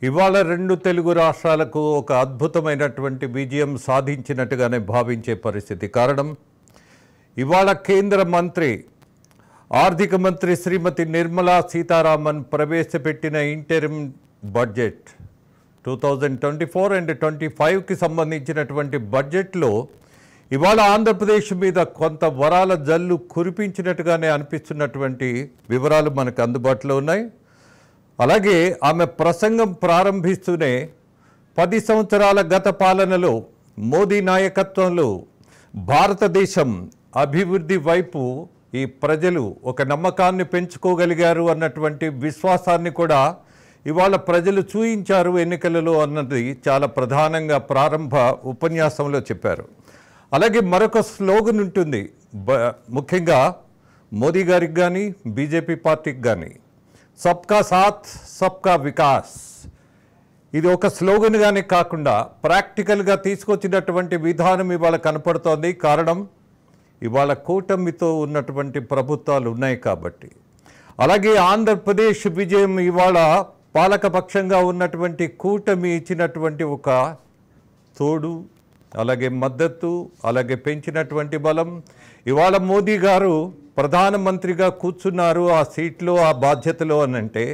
ఇవాళ రెండు తెలుగు రాష్ట్రాలకు ఒక అద్భుతమైనటువంటి విజయం సాధించినట్టుగానే భావించే పరిస్థితి. కారణం, ఇవాళ కేంద్ర మంత్రి ఆర్థిక మంత్రి శ్రీమతి నిర్మలా సీతారామన్ ప్రవేశపెట్టిన ఇంటరిమ్ బడ్జెట్ 2024 అండ్ 25కి సంబంధించినటువంటి బడ్జెట్లో ఇవాళ ఆంధ్రప్రదేశ్ మీద కొంత వరాల జల్లు కురిపించినట్టుగానే అనిపిస్తున్నటువంటి వివరాలు మనకు అందుబాటులో ఉన్నాయి. అలాగే ఆమె ప్రసంగం ప్రారంభిస్తూనే 10 సంవత్సరాల గత పాలనలో మోదీ నాయకత్వంలో భారతదేశం అభివృద్ధి వైపు ఈ ప్రజలు ఒక నమ్మకాన్ని పెంచుకోగలిగారు అన్నటువంటి విశ్వాసాన్ని కూడా ఇవాళ ప్రజలు చూయించారు ఎన్నికలలో అన్నది చాలా ప్రధానంగా ప్రారంభ ఉపన్యాసంలో చెప్పారు. అలాగే మరొక స్లోగన్ ఉంటుంది, ముఖ్యంగా మోదీ గారికి కానీ బీజేపీ పార్టీకి కానీ, సబ్కా సాత్ సబ్కా వికాస్. ఇది ఒక స్లోగన్గానే కాకుండా ప్రాక్టికల్గా తీసుకొచ్చినటువంటి విధానం ఇవాళ కనపడుతోంది. కారణం, ఇవాళ కూటమితో ఉన్నటువంటి ప్రభుత్వాలు ఉన్నాయి కాబట్టి. అలాగే ఆంధ్రప్రదేశ్ విజయం ఇవాళ పాలకపక్షంగా ఉన్నటువంటి కూటమి ఇచ్చినటువంటి ఒక తోడు, అలాగే మద్దతు, అలాగే పెంచినటువంటి బలం. ఇవాళ మోదీ గారు ప్రధానమంత్రిగా కూర్చున్నారు ఆ సీట్లో, ఆ బాధ్యతలో అనంటే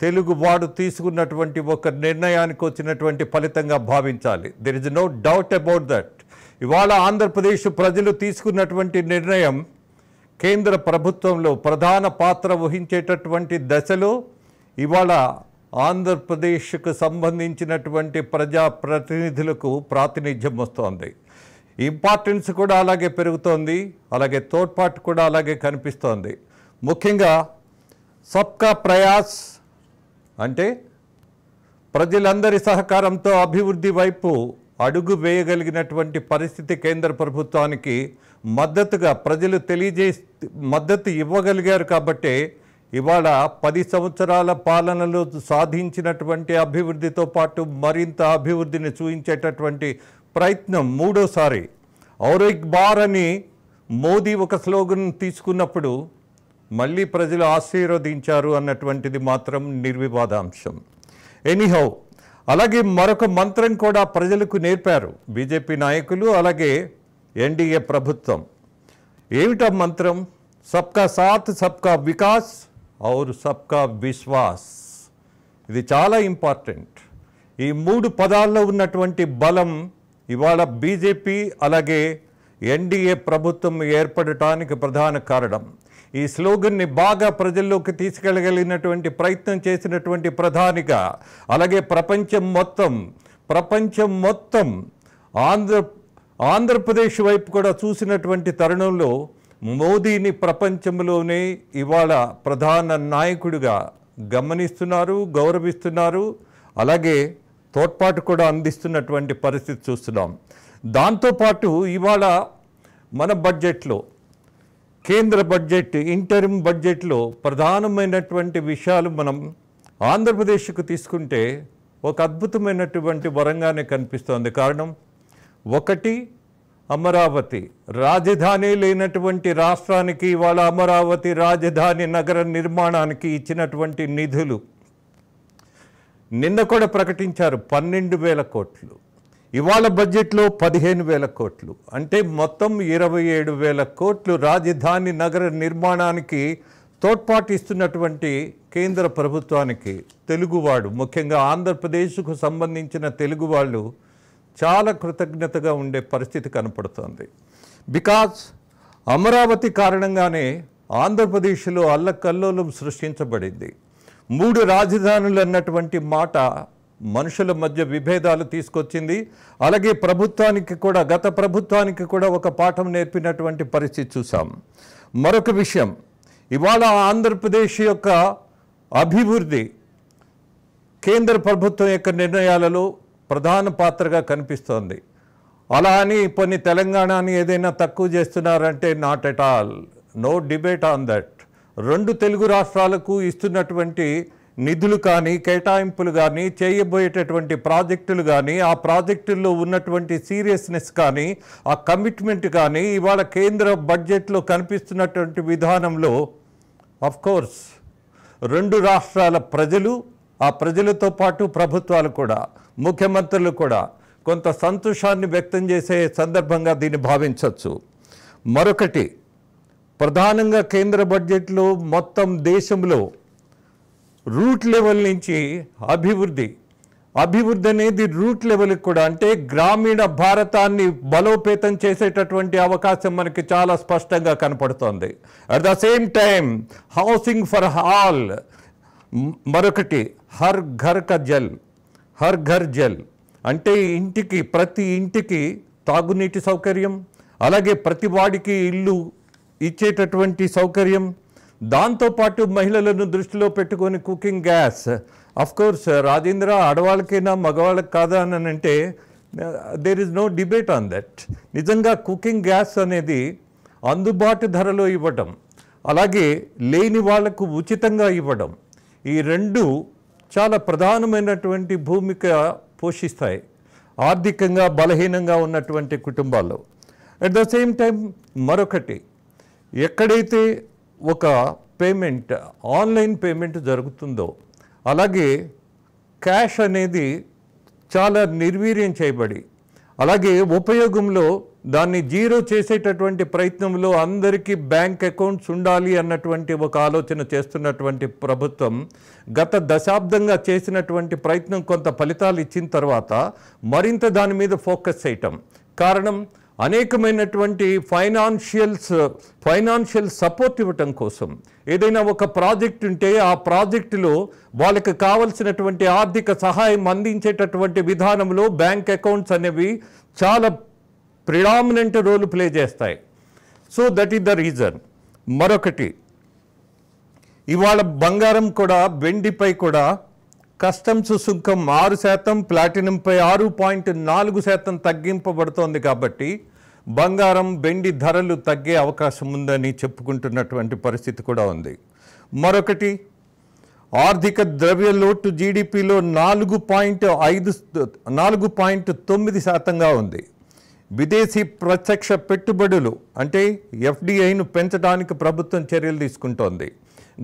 తెలుగువాడు తీసుకున్నటువంటి ఒక నిర్ణయానికి వచ్చినటువంటి ఫలితంగా భావించాలి. There is no doubt about that. ఇవాళ ఆంధ్రప్రదేశ్ ప్రజలు తీసుకున్నటువంటి నిర్ణయం కేంద్ర ప్రభుత్వంలో ప్రధాన పాత్ర వహించేటటువంటి దశలో ఇవాళ ఆంధ్రప్రదేశ్కు సంబంధించినటువంటి ప్రజాప్రతినిధులకు ప్రాతినిధ్యం వస్తోంది. ఇంపార్టెన్స్ కూడా అలాగే పెరుగుతోంది, అలాగే తోడ్పాటు కూడా అలాగే కనిపిస్తోంది. ముఖ్యంగా సబ్కా ప్రయాస్ అంటే ప్రజలందరి సహకారంతో అభివృద్ధి వైపు అడుగు వేయగలిగినటువంటి పరిస్థితి కేంద్ర ప్రభుత్వానికి మద్దతుగా ప్రజలు మద్దతు ఇవ్వగలిగారు. కాబట్టే ఇవాళ 10 సంవత్సరాల పాలనలో సాధించినటువంటి అభివృద్ధితో పాటు మరింత అభివృద్ధిని చూపించేటటువంటి ప్రయత్నం మూడోసారి ఔర్ ఏక్ బార్ అని మోదీ ఒక స్లోగన్ తీసుకున్నప్పుడు మళ్ళీ ప్రజలు ఆశీర్వదించారు అన్నటువంటిది మాత్రం నిర్వివాదాంశం. ఎనీహౌ, అలాగే మరొక మంత్రం కూడా ప్రజలకు నేర్పారు బీజేపీ నాయకులు, అలాగే ఎన్డీఏ ప్రభుత్వం. ఏమిటా మంత్రం? సబ్కా సాత్ సబ్కా వికాస్ ఔర్ సబ్కా విశ్వాస్. ఇది చాలా ఇంపార్టెంట్. ఈ 3 పదాల్లో ఉన్నటువంటి బలం ఇవాళ బీజేపీ అలాగే ఎన్డీఏ ప్రభుత్వం ఏర్పడటానికి ప్రధాన కారణం. ఈ స్లోగన్ని బాగా ప్రజల్లోకి తీసుకెళ్ళగలిగినటువంటి ప్రయత్నం చేసినటువంటి ప్రధానిగా, అలాగే ప్రపంచం మొత్తం ఆంధ్రప్రదేశ్ వైపు కూడా చూసినటువంటి తరుణంలో మోదీని ప్రపంచంలోనే ఇవాళ ప్రధాన నాయకుడిగా గమనిస్తున్నారు, గౌరవిస్తున్నారు, అలాగే తోడ్పాటు కూడా అందిస్తున్నటువంటి పరిస్థితి చూస్తున్నాం. దాంతోపాటు ఇవాళ మన బడ్జెట్లో, కేంద్ర బడ్జెట్ ఇంటరిమ్ బడ్జెట్లో ప్రధానమైనటువంటి విషయాలు మనం ఆంధ్రప్రదేశ్కు తీసుకుంటే ఒక అద్భుతమైనటువంటి వరంగానే కనిపిస్తోంది. కారణం, ఒకటి అమరావతి రాజధాని లేనటువంటి రాష్ట్రానికి ఇవాళ అమరావతి రాజధాని నగర నిర్మాణానికి ఇచ్చినటువంటి నిధులు నిన్న కూడా ప్రకటించారు 12,000 కోట్లు. ఇవాళ బడ్జెట్లో 15,000 కోట్లు, అంటే మొత్తం 27,000 కోట్లు రాజధాని నగర నిర్మాణానికి తోడ్పాటు ఇస్తున్నటువంటి కేంద్ర ప్రభుత్వానికి తెలుగువాడు, ముఖ్యంగా ఆంధ్రప్రదేశ్కు సంబంధించిన తెలుగు వాళ్ళు చాలా కృతజ్ఞతగా ఉండే పరిస్థితి కనపడుతోంది. బికాజ్ అమరావతి కారణంగానే ఆంధ్రప్రదేశ్లో అల్లకల్లోలం సృష్టించబడింది. 3 రాజధానులు అన్నటువంటి మాట మనుషుల మధ్య విభేదాలు తీసుకొచ్చింది. అలాగే ప్రభుత్వానికి కూడా, గత ప్రభుత్వానికి కూడా ఒక పాఠం నేర్పినటువంటి పరిస్థితి చూసాం. మరొక విషయం, ఇవాళ ఆంధ్రప్రదేశ్ యొక్క అభివృద్ధి కేంద్ర ప్రభుత్వం యొక్క నిర్ణయాలలో ప్రధాన పాత్రగా కనిపిస్తోంది. అలా అని కొన్ని తెలంగాణని ఏదైనా తక్కువ చేస్తున్నారంటే not at all, no debate on that. 2 Telugu రాష్ట్రాలకు ఇస్తున్నటువంటి నిధులు కానీ, కేటాయింపులు కానీ, చేయబోయేటటువంటి ప్రాజెక్టులు కానీ, ఆ ప్రాజెక్టుల్లో ఉన్నటువంటి సీరియస్నెస్ కానీ, ఆ కమిట్మెంట్ కానీ ఇవాళ కేంద్ర బడ్జెట్లో కనిపిస్తున్నటువంటి విధానంలో ఆఫ్కోర్స్ 2 రాష్ట్రాల ప్రజలు ఆ ప్రజలతో పాటు ప్రభుత్వాలు కూడా, ముఖ్యమంత్రులు కూడా కొంత సంతోషాన్ని వ్యక్తం చేసే సందర్భంగా దీన్ని భావించవచ్చు. మరొకటి, ప్రధానంగా కేంద్ర బడ్జెట్లో మొత్తం దేశంలో రూట్ లెవెల్ నుంచి అభివృద్ధి అనేది రూట్ లెవెల్కి కూడా, అంటే గ్రామీణ భారతాన్ని బలోపేతం చేసేటటువంటి అవకాశం మనకి చాలా స్పష్టంగా కనపడుతోంది. At the same time housing for all, మరొకటి హర్ ఘర్ కా జల్, హర్ ఘర్ జల్ అంటే ప్రతి ఇంటికి తాగునీటి సౌకర్యం, అలాగే ప్రతి వాడికి ఇల్లు ఇచ్చేటటువంటి సౌకర్యం, దాంతోపాటు మహిళలను దృష్టిలో పెట్టుకొని కుకింగ్ గ్యాస్. కోర్స్ రాజేంద్ర, ఆడవాళ్ళకైనా మగవాళ్ళకి కాదా అని అంటే there is no debate on that. నిజంగా కుకింగ్ గ్యాస్ అనేది అందుబాటు ధరలో ఇవ్వడం, అలాగే లేని వాళ్లకు ఉచితంగా ఇవ్వడం, ఈ రెండు చాలా ప్రధానమైనటువంటి భూమిక పోషిస్తాయి ఆర్థికంగా బలహీనంగా ఉన్నటువంటి కుటుంబాల్లో. అట్ ద సేమ్ టైం మరొకటి, ఎక్కడైతే ఒక పేమెంట్, ఆన్లైన్ పేమెంట్ జరుగుతుందో, అలాగే క్యాష్ అనేది చాలా నిర్వీర్యం చేయబడి, అలాగే ఉపయోగంలో దాన్ని జీరో చేసేటటువంటి ప్రయత్నంలో అందరికీ బ్యాంక్ అకౌంట్స్ ఉండాలి అన్నటువంటి ఒక ఆలోచన చేస్తున్నటువంటి ప్రభుత్వం గత దశాబ్దంగా చేసినటువంటి ప్రయత్నం కొంత ఫలితాలు ఇచ్చిన తర్వాత మరింత దాని మీద ఫోకస్ చేయటం కారణం, అనేకమైనటువంటి ఫైనాన్షియల్ సపోర్ట్ ఇవ్వటం కోసం. ఏదైనా ఒక ప్రాజెక్ట్ ఉంటే ఆ ప్రాజెక్టులో వాళ్ళకి కావలసినటువంటి ఆర్థిక సహాయం అందించేటటువంటి విధానంలో బ్యాంక్ అకౌంట్స్ అనేవి చాలా ప్రిడామినెంట్ రోల్ ప్లే చేస్తాయి. So that is the reason. మరొకటి, ఇవాళ బంగారం కూడా, వెండిపై కూడా కస్టమ్స్ సుంకం 6%, ప్లాటినంపై 6.4% తగ్గింపబడుతోంది. కాబట్టి బంగారం, వెండి ధరలు తగ్గే అవకాశం ఉందని చెప్పుకుంటున్నటువంటి పరిస్థితి కూడా ఉంది. మరొకటి, ఆర్థిక ద్రవ్య లోటు జీడిపిలో 4.9%గా ఉంది. విదేశీ ప్రత్యక్ష పెట్టుబడులు అంటే ఎఫ్డిఐను పెంచడానికి ప్రభుత్వం చర్యలు తీసుకుంటోంది.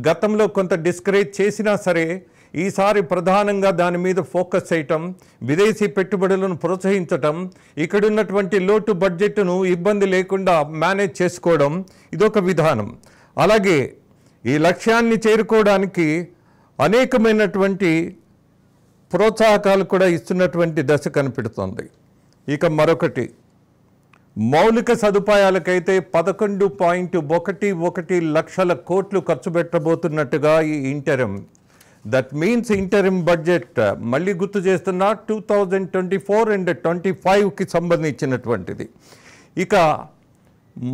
గతంలో కొంత డిస్కరేజ్ చేసినా సరే ఈసారి ప్రధానంగా దాని మీద ఫోకస్ చేయటం, విదేశీ పెట్టుబడులను ప్రోత్సహించటం, ఇక్కడున్నటువంటి లోటు బడ్జెట్ను ఇబ్బంది లేకుండా మేనేజ్ చేసుకోవడం, ఇదొక విధానం. అలాగే ఈ లక్ష్యాన్ని చేరుకోవడానికి అనేకమైనటువంటి ప్రోత్సాహకాలు కూడా ఇస్తున్నటువంటి దశ కనిపెడుతోంది. ఇక మరొకటి, మౌలిక సదుపాయాలకైతే 11.11 లక్షల కోట్లు ఖర్చు పెట్టబోతున్నట్టుగా ఈ interim, that means interim budget, మళ్ళీ గుర్తు చేస్తున్నా 2024 అండ్ 25కి సంబంధించినటువంటిది. ఇక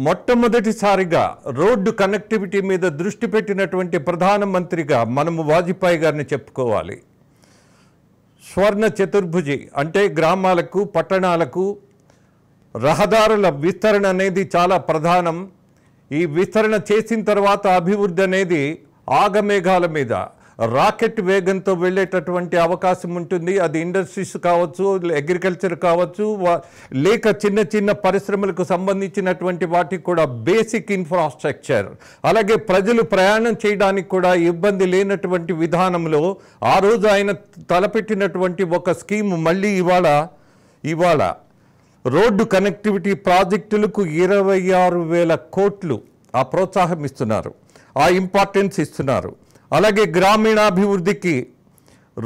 మొట్టమొదటిసారిగా రోడ్డు కనెక్టివిటీ మీద దృష్టి పెట్టినటువంటి ప్రధానమంత్రిగా మనము వాజ్పేయి గారిని చెప్పుకోవాలి. స్వర్ణ చతుర్భుజి అంటే గ్రామాలకు, పట్టణాలకు రహదారుల విస్తరణ అనేది చాలా ప్రధానం. ఈ విస్తరణ చేసిన తర్వాత అభివృద్ధి అనేది ఆగమేఘాల మీద రాకెట్ వేగంతో వెళ్ళేటటువంటి అవకాశం ఉంటుంది. అది ఇండస్ట్రీస్ కావచ్చు, అగ్రికల్చర్ కావచ్చు, లేక చిన్న చిన్న పరిశ్రమలకు సంబంధించినటువంటి వాటికి కూడా బేసిక్ ఇన్ఫ్రాస్ట్రక్చర్, అలాగే ప్రజలు ప్రయాణం చేయడానికి కూడా ఇబ్బంది లేనటువంటి విధానంలో ఆ రోజు ఆయన తలపెట్టినటువంటి ఒక స్కీమ్ మళ్ళీ ఇవాళ రోడ్డు కనెక్టివిటీ ప్రాజెక్టులకు 26,000 కోట్లు ఆ ప్రోత్సాహం ఇస్తున్నారు, ఆ ఇంపార్టెన్స్ ఇస్తున్నారు. అలాగే గ్రామీణాభివృద్ధికి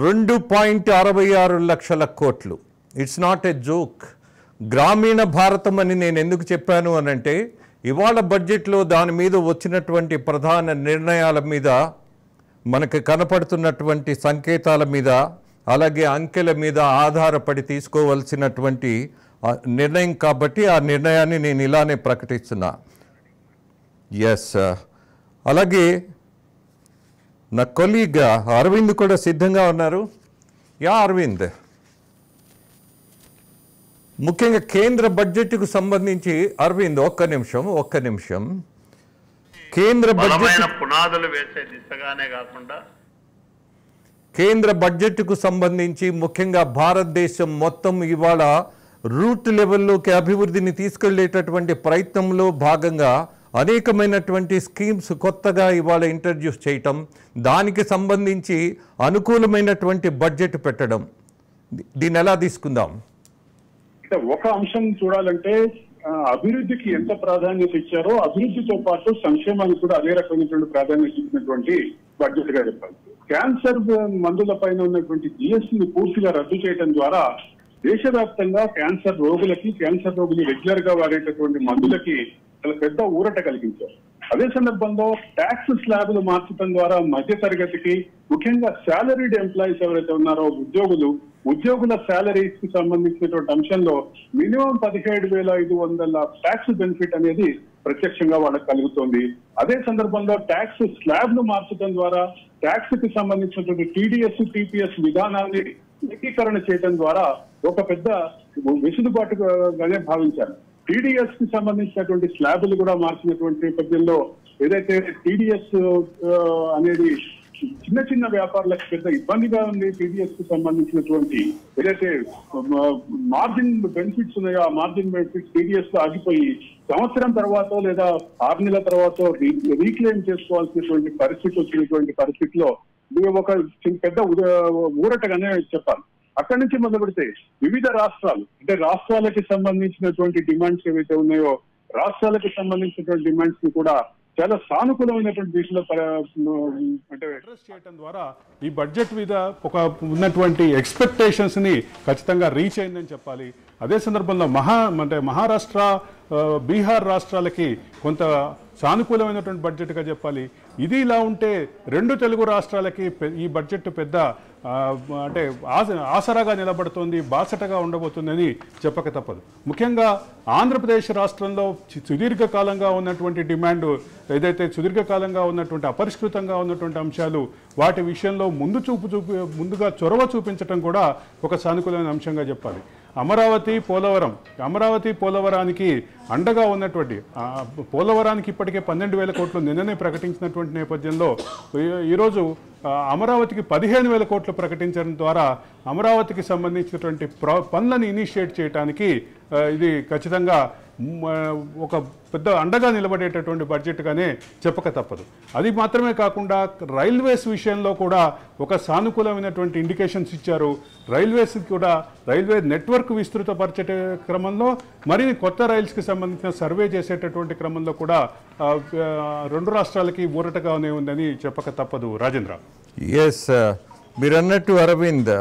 2.66 లక్షల కోట్లు. It's not a joke. గ్రామీణ భారతం అని నేను ఎందుకు చెప్పాను అనంటే, ఇవాళ బడ్జెట్లో దాని మీద వచ్చినటువంటి ప్రధాన నిర్ణయాల మీద, మనకు కనపడుతున్నటువంటి సంకేతాల మీద, అలాగే అంకెల మీద ఆధారపడి తీసుకోవాల్సినటువంటి నిర్ణయం కాబట్టి ఆ నిర్ణయాన్ని నేను ఇలానే ప్రకటిస్తున్నా. ఎస్, అలాగే నా కొలీగ్ అరవింద్ కూడా సిద్ధంగా ఉన్నారు. అరవింద్, ముఖ్యంగా కేంద్ర బడ్జెట్కు సంబంధించి అరవింద్ ఒక్క నిమిషం కేంద్ర బడ్జెట్ పునాదులు వేసే దిశగానే కాకుండా కేంద్ర బడ్జెట్కు సంబంధించి ముఖ్యంగా భారతదేశం మొత్తం ఇవాళ రూట్ లెవెల్లోకి అభివృద్ధిని తీసుకెళ్లేటటువంటి ప్రయత్నంలో భాగంగా అనేకమైనటువంటి స్కీమ్స్ కొత్తగా ఇవాళ ఇంట్రడ్యూస్ చేయటం, దానికి సంబంధించి అనుకూలమైనటువంటి బడ్జెట్ పెట్టడం, దీన్ని ఎలా తీసుకుందాం? ఒక అంశం చూడాలంటే అభివృద్ధికి ఎంత ప్రాధాన్యత ఇచ్చారో అభివృద్ధితో పాటు సంక్షేమానికి కూడా అదే రకమైనటువంటి ప్రాధాన్యత ఇచ్చినటువంటి బడ్జెట్ గా చెప్పాలి. క్యాన్సర్ మందుల పైన ఉన్నటువంటి జిఎస్టీని పూర్తిగా రద్దు చేయడం ద్వారా దేశవ్యాప్తంగా క్యాన్సర్ రోగులు రెగ్యులర్ గా వాడేటటువంటి మందులకి చాలా పెద్ద ఊరట కలిగించారు. అదే సందర్భంలో ట్యాక్స్ స్లాబ్లు మార్చడం ద్వారా మధ్య తరగతికి, ముఖ్యంగా శాలరీడ్ ఎంప్లాయీస్ ఎవరైతే ఉన్నారో ఉద్యోగుల శాలరీస్ కి సంబంధించినటువంటి అంశంలో మినిమం 17,500 ట్యాక్స్ బెనిఫిట్ అనేది ప్రత్యక్షంగా వాళ్ళకి కలుగుతోంది. అదే సందర్భంలో ట్యాక్స్ స్లాబ్ ను మార్చడం ద్వారా ట్యాక్స్ కి సంబంధించినటువంటి టీడీఎస్, టీపీఎస్ విధానాన్ని ఏకీకరణ చేయడం ద్వారా ఒక పెద్ద వెసులుబాటుగానే భావించారు. టీడీఎస్ కి సంబంధించినటువంటి స్లాబులు కూడా మార్చినటువంటి నేపథ్యంలో ఏదైతే టీడీఎస్ అనేది చిన్న వ్యాపారులకు పెద్ద ఇబ్బందిగా ఉంది. టీడీఎస్ కు సంబంధించినటువంటి ఏదైతే మార్జిన్ బెనిఫిట్స్ ఉన్నాయో ఆ మార్జిన్ బెనిఫిట్స్ టీడీఎస్ లో ఆగిపోయి సంవత్సరం తర్వాత లేదా 6 నెలల తర్వాత రీక్లెయిమ్ చేసుకోవాల్సినటువంటి పరిస్థితి వచ్చినటువంటి పరిస్థితిలో ఒక పెద్ద ఊరటగానే చెప్పాలి. అక్కడి నుంచి మొదలు పెడితే వివిధ రాష్ట్రాలు, అంటే రాష్ట్రాలకి సంబంధించినటువంటి డిమాండ్స్ ఏవైతే ఉన్నాయో రాష్ట్రాలకు సంబంధించినటువంటి డిమాండ్స్ ని కూడా చాలా సానుకూలమైనటువంటి దిశలో అంటే అడ్రస్ చేయడం ద్వారా ఈ బడ్జెట్ మీద ఒక ఉన్నటువంటి ఎక్స్పెక్టేషన్స్ ని ఖచ్చితంగా రీచ్ అయిందని చెప్పాలి. అదే సందర్భంలో మహారాష్ట్ర, బీహార్ రాష్ట్రాలకి కొంత సానుకూలమైనటువంటి బడ్జెట్గా చెప్పాలి. ఇది ఇలా ఉంటే 2 తెలుగు రాష్ట్రాలకి ఈ బడ్జెట్ పెద్ద అంటే ఆసరాగా నిలబడుతోంది, బాసటగా ఉండబోతుందని చెప్పక తప్పదు. ముఖ్యంగా ఆంధ్రప్రదేశ్ రాష్ట్రంలో సుదీర్ఘకాలంగా ఉన్నటువంటి డిమాండ్ ఏదైతే సుదీర్ఘకాలంగా ఉన్నటువంటి అపరిష్కృతంగా ఉన్నటువంటి అంశాలు, వాటి విషయంలో ముందుగా చొరవ చూపించడం కూడా ఒక సానుకూలమైన అంశంగా చెప్పాలి. అమరావతి పోలవరానికి అండగా ఉన్నటువంటి పోలవరానికి ఇప్పటికే 12,000 కోట్లు నిన్ననే ప్రకటించినటువంటి నేపథ్యంలో ఈరోజు అమరావతికి 15,000 కోట్లు ప్రకటించడం ద్వారా అమరావతికి సంబంధించినటువంటి పనులను ఇనిషియేట్ చేయడానికి ఇది ఖచ్చితంగా ఒక పెద్ద అండగా నిలబడేటటువంటి బడ్జెట్గానే చెప్పక తప్పదు. అది మాత్రమే కాకుండా రైల్వేస్ విషయంలో కూడా ఒక సానుకూలమైనటువంటి ఇండికేషన్స్ ఇచ్చారు. రైల్వేస్ కూడా రైల్వే నెట్వర్క్ విస్తృతపరిచే క్రమంలో మరిన్ని కొత్త రైల్స్కి సంబంధించిన సర్వే చేసేటటువంటి క్రమంలో కూడా 2 రాష్ట్రాలకి ఊరటగానే ఉందని చెప్పక తప్పదు. రాజేంద్ర. ఎస్, మీరు అన్నట్టు అరవింద్,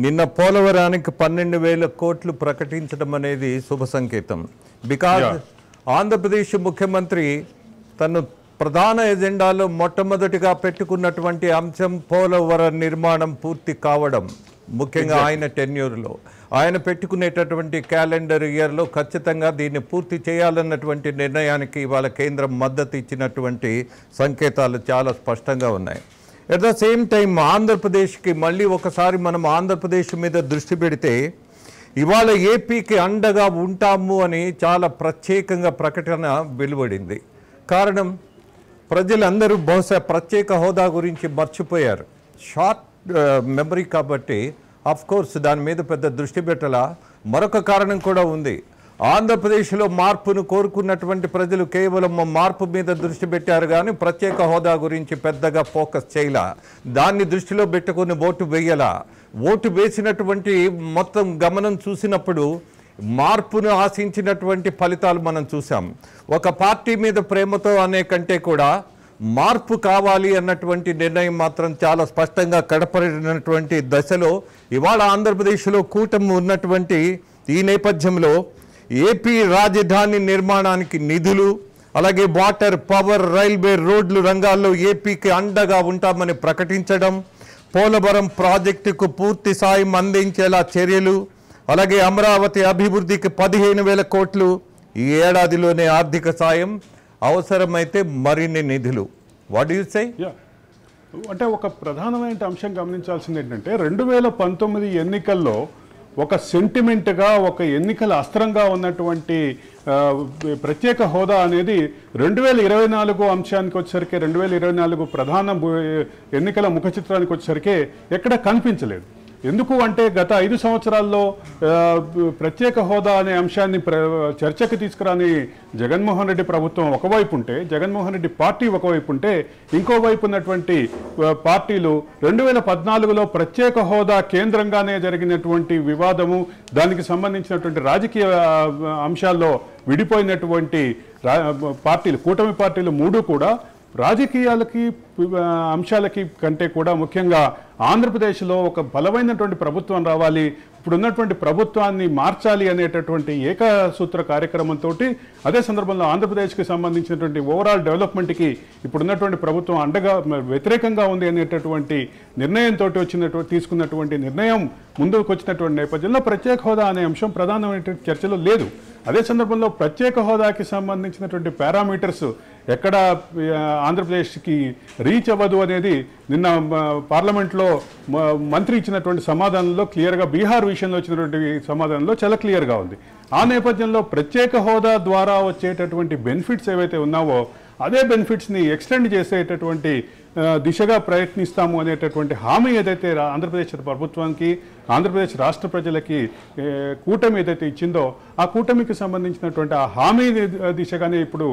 నిన్న పోలవరానికి 12,000 కోట్లు ప్రకటించడం అనేది శుభ సంకేతం. బికాజ్ ఆంధ్రప్రదేశ్ ముఖ్యమంత్రి తను ప్రధాన ఎజెండాలో మొట్టమొదటిగా పెట్టుకున్నటువంటి అంశం పోలవరం నిర్మాణం పూర్తి కావడం. ముఖ్యంగా ఆయన టెన్యూర్లో ఆయన పెట్టుకునేటటువంటి క్యాలెండర్ ఇయర్లో ఖచ్చితంగా దీన్ని పూర్తి చేయాలన్నటువంటి నిర్ణయానికి ఇవాళ కేంద్రం మద్దతు ఇచ్చినటువంటి సంకేతాలు చాలా స్పష్టంగా ఉన్నాయి. ఎట్ ద సేమ్ టైం ఆంధ్రప్రదేశ్కి మళ్ళీ ఒకసారి మనం ఆంధ్రప్రదేశ్ మీద దృష్టి పెడితే ఇవాళ ఏపీకి అండగా ఉంటాము అని చాలా ప్రత్యేకంగా ప్రకటన వెలువడింది. కారణం, ప్రజలందరూ బహుశా ప్రత్యేక హోదా గురించి మర్చిపోయారు. షార్ట్ మెమరీ కాబట్టి కోర్స్ దాని మీద పెద్ద దృష్టి పెట్టాల. మరొక కారణం కూడా ఉంది. ఆంధ్రప్రదేశ్లో మార్పును కోరుకున్నటువంటి ప్రజలు కేవలం మార్పు మీద దృష్టి పెట్టారు కానీ ప్రత్యేక హోదా గురించి పెద్దగా ఫోకస్ చేయలా. దాన్ని దృష్టిలో పెట్టుకుని ఓటు వేయలా. ఓటు వేసినటువంటి మొత్తం గమనం చూసినప్పుడు మార్పును ఆశించినటువంటి ఫలితాలు మనం చూసాం. ఒక పార్టీ మీద ప్రేమతో అనే కంటే కూడా మార్పు కావాలి అన్నటువంటి నిర్ణయం మాత్రం చాలా స్పష్టంగా కడపడినటువంటి దశలో ఇవాళ ఆంధ్రప్రదేశ్లో కూటమి ఉన్నటువంటి ఈ నేపథ్యంలో ఏపీ రాజధాని నిర్మాణానికి నిధులు, అలాగే వాటర్, పవర్, రైల్వే, రోడ్లు రంగాల్లో ఏపీకి అండగా ఉంటామని ప్రకటించడం, పోలవరం ప్రాజెక్టుకు పూర్తి సాయం అందించేలా చర్యలు, అలాగే అమరావతి అభివృద్ధికి 15,000 కోట్లు, ఈ ఏడాదిలోనే ఆర్థిక సాయం, అవసరమైతే మరిన్ని నిధులు. వాట్ యు సే? అంటే ఒక ప్రధానమైన అంశం గమనించాల్సింది ఏంటంటే 2019 ఎన్నికల్లో ఒక సెంటిమెంట్గా, ఒక ఎన్నికల అస్త్రంగా ఉన్నటువంటి ప్రత్యేక హోదా అనేది 2024 అంశానికి వచ్చేసరికి, 2024 ప్రధాన ఎన్నికల ముఖ చిత్రానికి వచ్చేసరికి ఎక్కడ కనిపించలేదు. ఎందుకు అంటే గత 5 సంవత్సరాల్లో ప్రత్యేక హోదా అనే అంశాన్ని చర్చకు తీసుకురాని జగన్మోహన్ రెడ్డి ప్రభుత్వం ఒకవైపు ఉంటే, జగన్మోహన్ రెడ్డి పార్టీ ఒకవైపు ఉంటే, ఇంకోవైపు ఉన్నటువంటి పార్టీలు 2014లో ప్రత్యేక హోదా కేంద్రంగానే జరిగినటువంటి వివాదము, దానికి సంబంధించినటువంటి రాజకీయ అంశాల్లో విడిపోయినటువంటి పార్టీలు, కూటమి పార్టీలు 3 కూడా రాజకీయాలకి అంశాలకి కంటే కూడా ముఖ్యంగా ఆంధ్రప్రదేశ్లో ఒక బలమైనటువంటి ప్రభుత్వం రావాలి, ఇప్పుడున్నటువంటి ప్రభుత్వాన్ని మార్చాలి అనేటటువంటి ఏకసూత్ర కార్యక్రమంతో, అదే సందర్భంలో ఆంధ్రప్రదేశ్కి సంబంధించినటువంటి ఓవరాల్ డెవలప్మెంట్కి ఇప్పుడున్నటువంటి ప్రభుత్వం అండగా వ్యతిరేకంగా ఉంది అనేటటువంటి నిర్ణయంతో తీసుకున్నటువంటి నిర్ణయం ముందుకు వచ్చినటువంటి నేపథ్యంలో ప్రత్యేక హోదా అనే అంశం ప్రధానమైనటువంటి చర్చలో లేదు. అదే సందర్భంలో ప్రత్యేక హోదాకి సంబంధించినటువంటి పారామీటర్స్ ఎక్కడ ఆంధ్రప్రదేశ్కి రీచ్ అవ్వదు అనేది నిన్న పార్లమెంట్లో మంత్రి ఇచ్చినటువంటి సమాధానంలో క్లియర్గా, బీహార్ విషయంలో వచ్చినటువంటి సమాధానంలో చాలా క్లియర్గా ఉంది. ఆ నేపథ్యంలో ప్రత్యేక హోదా ద్వారా వచ్చేటటువంటి బెనిఫిట్స్ ఏవైతే ఉన్నావో అదే బెనిఫిట్స్ని ఎక్స్టెండ్ చేసేటటువంటి దిశగా ప్రయత్నిస్తాము అనేటటువంటి హామీ ఏదైతే ఆంధ్రప్రదేశ్ ప్రభుత్వానికి, ఆంధ్రప్రదేశ్ రాష్ట్ర ప్రజలకి కూటమి ఏదైతే ఇచ్చిందో ఆ కూటమికి సంబంధించినటువంటి ఆ హామీ దిశగానే ఇప్పుడు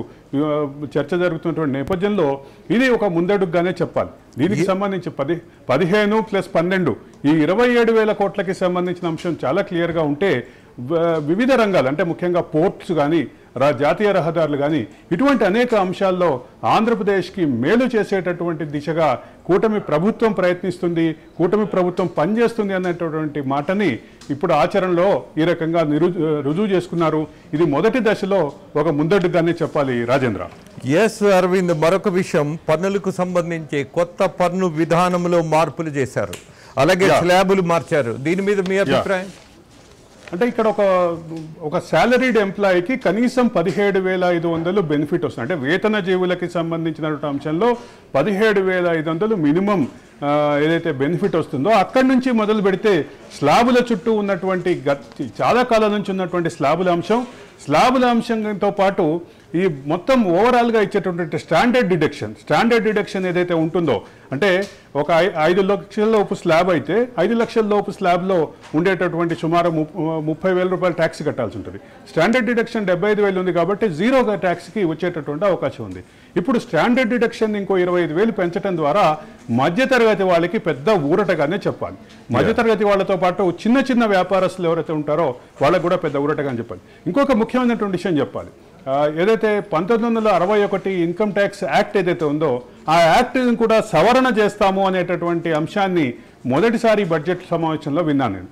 చర్చ జరుగుతున్నటువంటి నేపథ్యంలో ఇది ఒక ముందడుగుగానే చెప్పాలి. దీనికి సంబంధించి 15 + 12 ఈ 27,000 కోట్లకి సంబంధించిన అంశం చాలా క్లియర్గా ఉంటే వివిధ రంగాలు అంటే ముఖ్యంగా పోర్ట్స్ కానీ, జాతీయ రహదారులు కానీ, ఇటువంటి అనేక అంశాల్లో ఆంధ్రప్రదేశ్కి మేలు చేసేటటువంటి దిశగా కూటమి ప్రభుత్వం ప్రయత్నిస్తుంది, కూటమి ప్రభుత్వం పనిచేస్తుంది అనేటటువంటి మాటని ఇప్పుడు ఆచరణలో ఈ రకంగా రుజువు చేసుకున్నారు. ఇది మొదటి దశలో ఒక ముందడుగానే చెప్పాలి రాజేంద్ర. ఎస్ అరవింద్, మరొక విషయం, పన్నులకు సంబంధించి కొత్త పన్ను విధానంలో మార్పులు చేశారు, అలాగే స్లాబులు మార్చారు. దీని మీద మీ అభిప్రాయం? అంటే ఇక్కడ ఒక సాలరీడ్ ఎంప్లాయీకి కనీసం 17,500 బెనిఫిట్ వస్తుంది. అంటే వేతన జీవులకి సంబంధించిన అంశంలో 17,500 మినిమం ఏదైతే బెనిఫిట్ వస్తుందో అక్కడి నుంచి మొదలు పెడితే స్లాబుల చుట్టూ ఉన్నటువంటి చాలా కాలం నుంచి ఉన్నటువంటి స్లాబుల అంశంతో పాటు ఈ మొత్తం ఓవరాల్గా ఇచ్చేటటువంటి స్టాండర్డ్ డిడక్షన్ ఏదైతే ఉంటుందో, అంటే ఒక 5 లక్షల లోపు స్లాబ్ అయితే 5 లక్షల లోపు స్లాబ్లో ఉండేటటువంటి సుమారు 30,000 రూపాయలు ట్యాక్స్ కట్టాల్సి ఉంటుంది. స్టాండర్డ్ డిడక్షన్ 75,000 ఉంది కాబట్టి జీరోగా ట్యాక్స్కి వచ్చేటటువంటి అవకాశం ఉంది. ఇప్పుడు స్టాండర్డ్ డిడక్షన్ ఇంకో 25,000 పెంచడం ద్వారా మధ్యతరగతి వాళ్ళకి పెద్ద ఊరటగానే చెప్పాలి. మధ్యతరగతి వాళ్ళతో పాటు చిన్న వ్యాపారస్తులు ఎవరైతే ఉంటారో వాళ్ళకు కూడా పెద్ద ఊరటగానే చెప్పాలి. ఇంకొక ముఖ్యమైనటువంటి విషయం చెప్పాలి, ఏదైతే 1961 ఇన్కమ్ ట్యాక్స్ యాక్ట్ ఏదైతే ఉందో ఆ యాక్ట్ని కూడా సవరణ చేస్తాము అనేటటువంటి అంశాన్ని మొదటిసారి బడ్జెట్ సమావేశంలో విన్నాను నేను.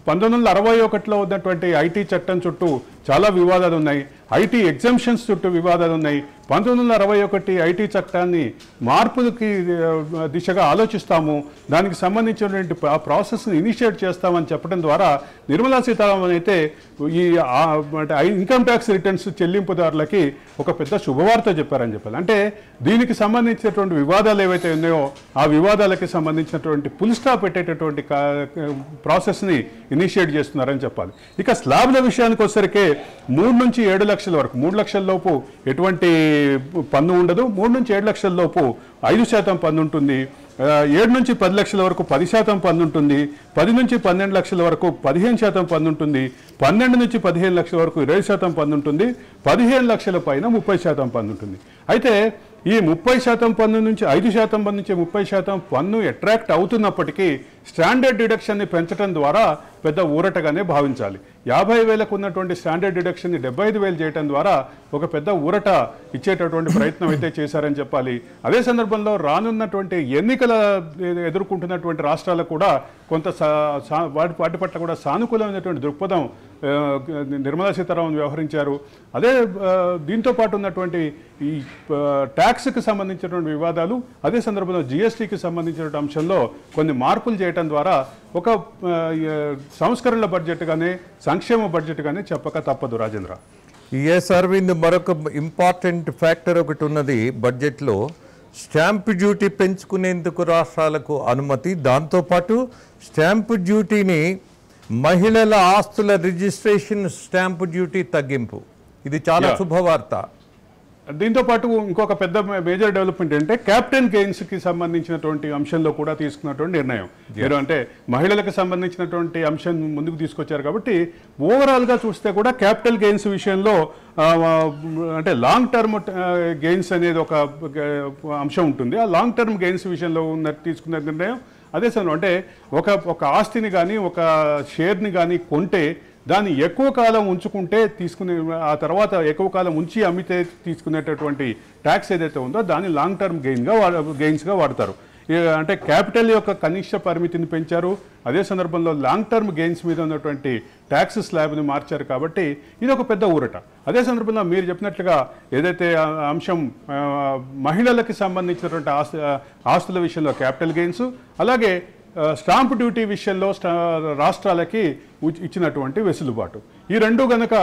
1961లో ఉన్నటువంటి ఐటీ చట్టం చుట్టూ చాలా వివాదాలు ఉన్నాయి, ఐటీ ఎగ్జంప్షన్స్ చుట్టూ వివాదాలు ఉన్నాయి. 1961 ఐటీ చట్టాన్ని మార్పులకి దిశగా ఆలోచిస్తాము, దానికి సంబంధించినటువంటి ఆ ప్రాసెస్ని ఇనిషియేట్ చేస్తామని చెప్పడం ద్వారా నిర్మలా సీతారామన్ అయితే ఈ ఇన్కమ్ ట్యాక్స్ రిటర్న్స్ చెల్లింపుదారులకి ఒక పెద్ద శుభవార్త చెప్పారని చెప్పాలి. అంటే దీనికి సంబంధించినటువంటి వివాదాలు ఏవైతే ఉన్నాయో ఆ వివాదాలకి సంబంధించినటువంటి ఫుల్ స్టాప్ పెట్టేటటువంటి ప్రాసెస్ని ఇనిషియేట్ చేస్తున్నారని చెప్పాలి. ఇక స్లాబ్ల విషయానికి వచ్చేసరికి 3 నుంచి 7 లక్షల వరకు, 3 లక్షల లోపు ఎటువంటి పన్ను ఉండదు, 3 నుంచి 7 లక్షల లోపు 5% పన్ను ఉంటుంది, 7 నుంచి 10 లక్షల వరకు 10% పన్ను ఉంటుంది, 10 నుంచి 12 లక్షల వరకు 15% పన్ను ఉంటుంది, 12 నుంచి 15 లక్షల వరకు 20% పన్ను ఉంటుంది, 15 లక్షల పైన 30% పన్ను ఉంటుంది. అయితే ఈ 30% పన్ను నుంచి 5% పన్ను నుంచి 30% పన్ను అట్రాక్ట్ అవుతున్నప్పటికీ స్టాండర్డ్ డిడక్షన్ని పెంచడం ద్వారా పెద్ద ఊరటగానే భావించాలి. 50,000కు ఉన్నటువంటి స్టాండర్డ్ డిడక్షన్ని 75,000 చేయడం ద్వారా ఒక పెద్ద ఊరట ఇచ్చేటటువంటి ప్రయత్నం అయితే చేశారని చెప్పాలి. అదే సందర్భంలో రానున్నటువంటి ఎన్నికల ఎదుర్కొంటున్నటువంటి రాష్ట్రాలకు కూడా కొంత వాటి పట్ల కూడా సానుకూలమైనటువంటి దృక్పథం నిర్మలా సీతారామన్ వ్యవహరించారు. అదే దీంతో పాటు ఉన్నటువంటి ఈ ట్యాక్స్కి సంబంధించినటువంటి వివాదాలు, అదే సందర్భంలో జిఎస్టీకి సంబంధించిన అంశంలో కొన్ని మార్పులు చేయడం ద్వారా ఒక సంస్కరణల బడ్జెట్గానే, సంక్షేమ బడ్జెట్గానే చెప్పక తప్పదు రాజేంద్ర. ఎస్ అరవింద్, మరొక ఇంపార్టెంట్ ఫ్యాక్టర్ ఒకటి ఉన్నది బడ్జెట్లో, స్టాంపు డ్యూటీ పెంచుకునేందుకు రాష్ట్రాలకు అనుమతి, దాంతోపాటు స్టాంపు డ్యూటీని మహిళల ఆస్తుల రిజిస్ట్రేషన్ స్టాంపు డ్యూటీ తగ్గింపు, ఇది చాలా శుభవార్త. దీంతో పాటు ఇంకొక పెద్ద మేజర్ డెవలప్మెంట్ అంటే క్యాపిటల్ గెయిన్స్ కి సంబంధించినటువంటి అంశంలో కూడా తీసుకున్నటువంటి నిర్ణయం. మీరు అంటే మహిళలకు సంబంధించినటువంటి అంశం ముందుకు తీసుకొచ్చారు కాబట్టి ఓవరాల్ గా చూస్తే కూడా క్యాపిటల్ గెయిన్స్ విషయంలో అంటే లాంగ్ టర్మ్ గెయిన్స్ అనేది ఒక అంశం ఉంటుంది. ఆ లాంగ్ టర్మ్ గెయిన్స్ విషయంలో తీసుకున్న నిర్ణయం అదే సమయంలో అంటే ఒక ఆస్తిని కానీ ఒక షేర్ని కానీ కొంటే దాన్ని ఎక్కువ కాలం ఉంచుకుంటే తీసుకునే ఆ తర్వాత ఎక్కువ కాలం ఉంచి అమ్మితే తీసుకునేటటువంటి ట్యాక్స్ ఏదైతే ఉందో దాన్ని లాంగ్ టర్మ్ గెయిన్స్గా వాడతారు. అంటే క్యాపిటల్ యొక్క కనిష్ట పరిమితిని పెంచారు, అదే సందర్భంలో లాంగ్ టర్మ్ గెయిన్స్ మీద ఉన్నటువంటి ట్యాక్స్ స్లాబ్ని మార్చారు. కాబట్టి ఇది ఒక పెద్ద ఊరట. అదే సందర్భంలో మీరు చెప్పినట్లుగా ఏదైతే అంశం మహిళలకి సంబంధించినటువంటి ఆస్తుల విషయంలో క్యాపిటల్ గెయిన్స్, అలాగే స్టాంప్ డ్యూటీ విషయంలో రాష్ట్రాలకి ఇచ్చినటువంటి వెసులుబాటు, ఈ రెండు గనక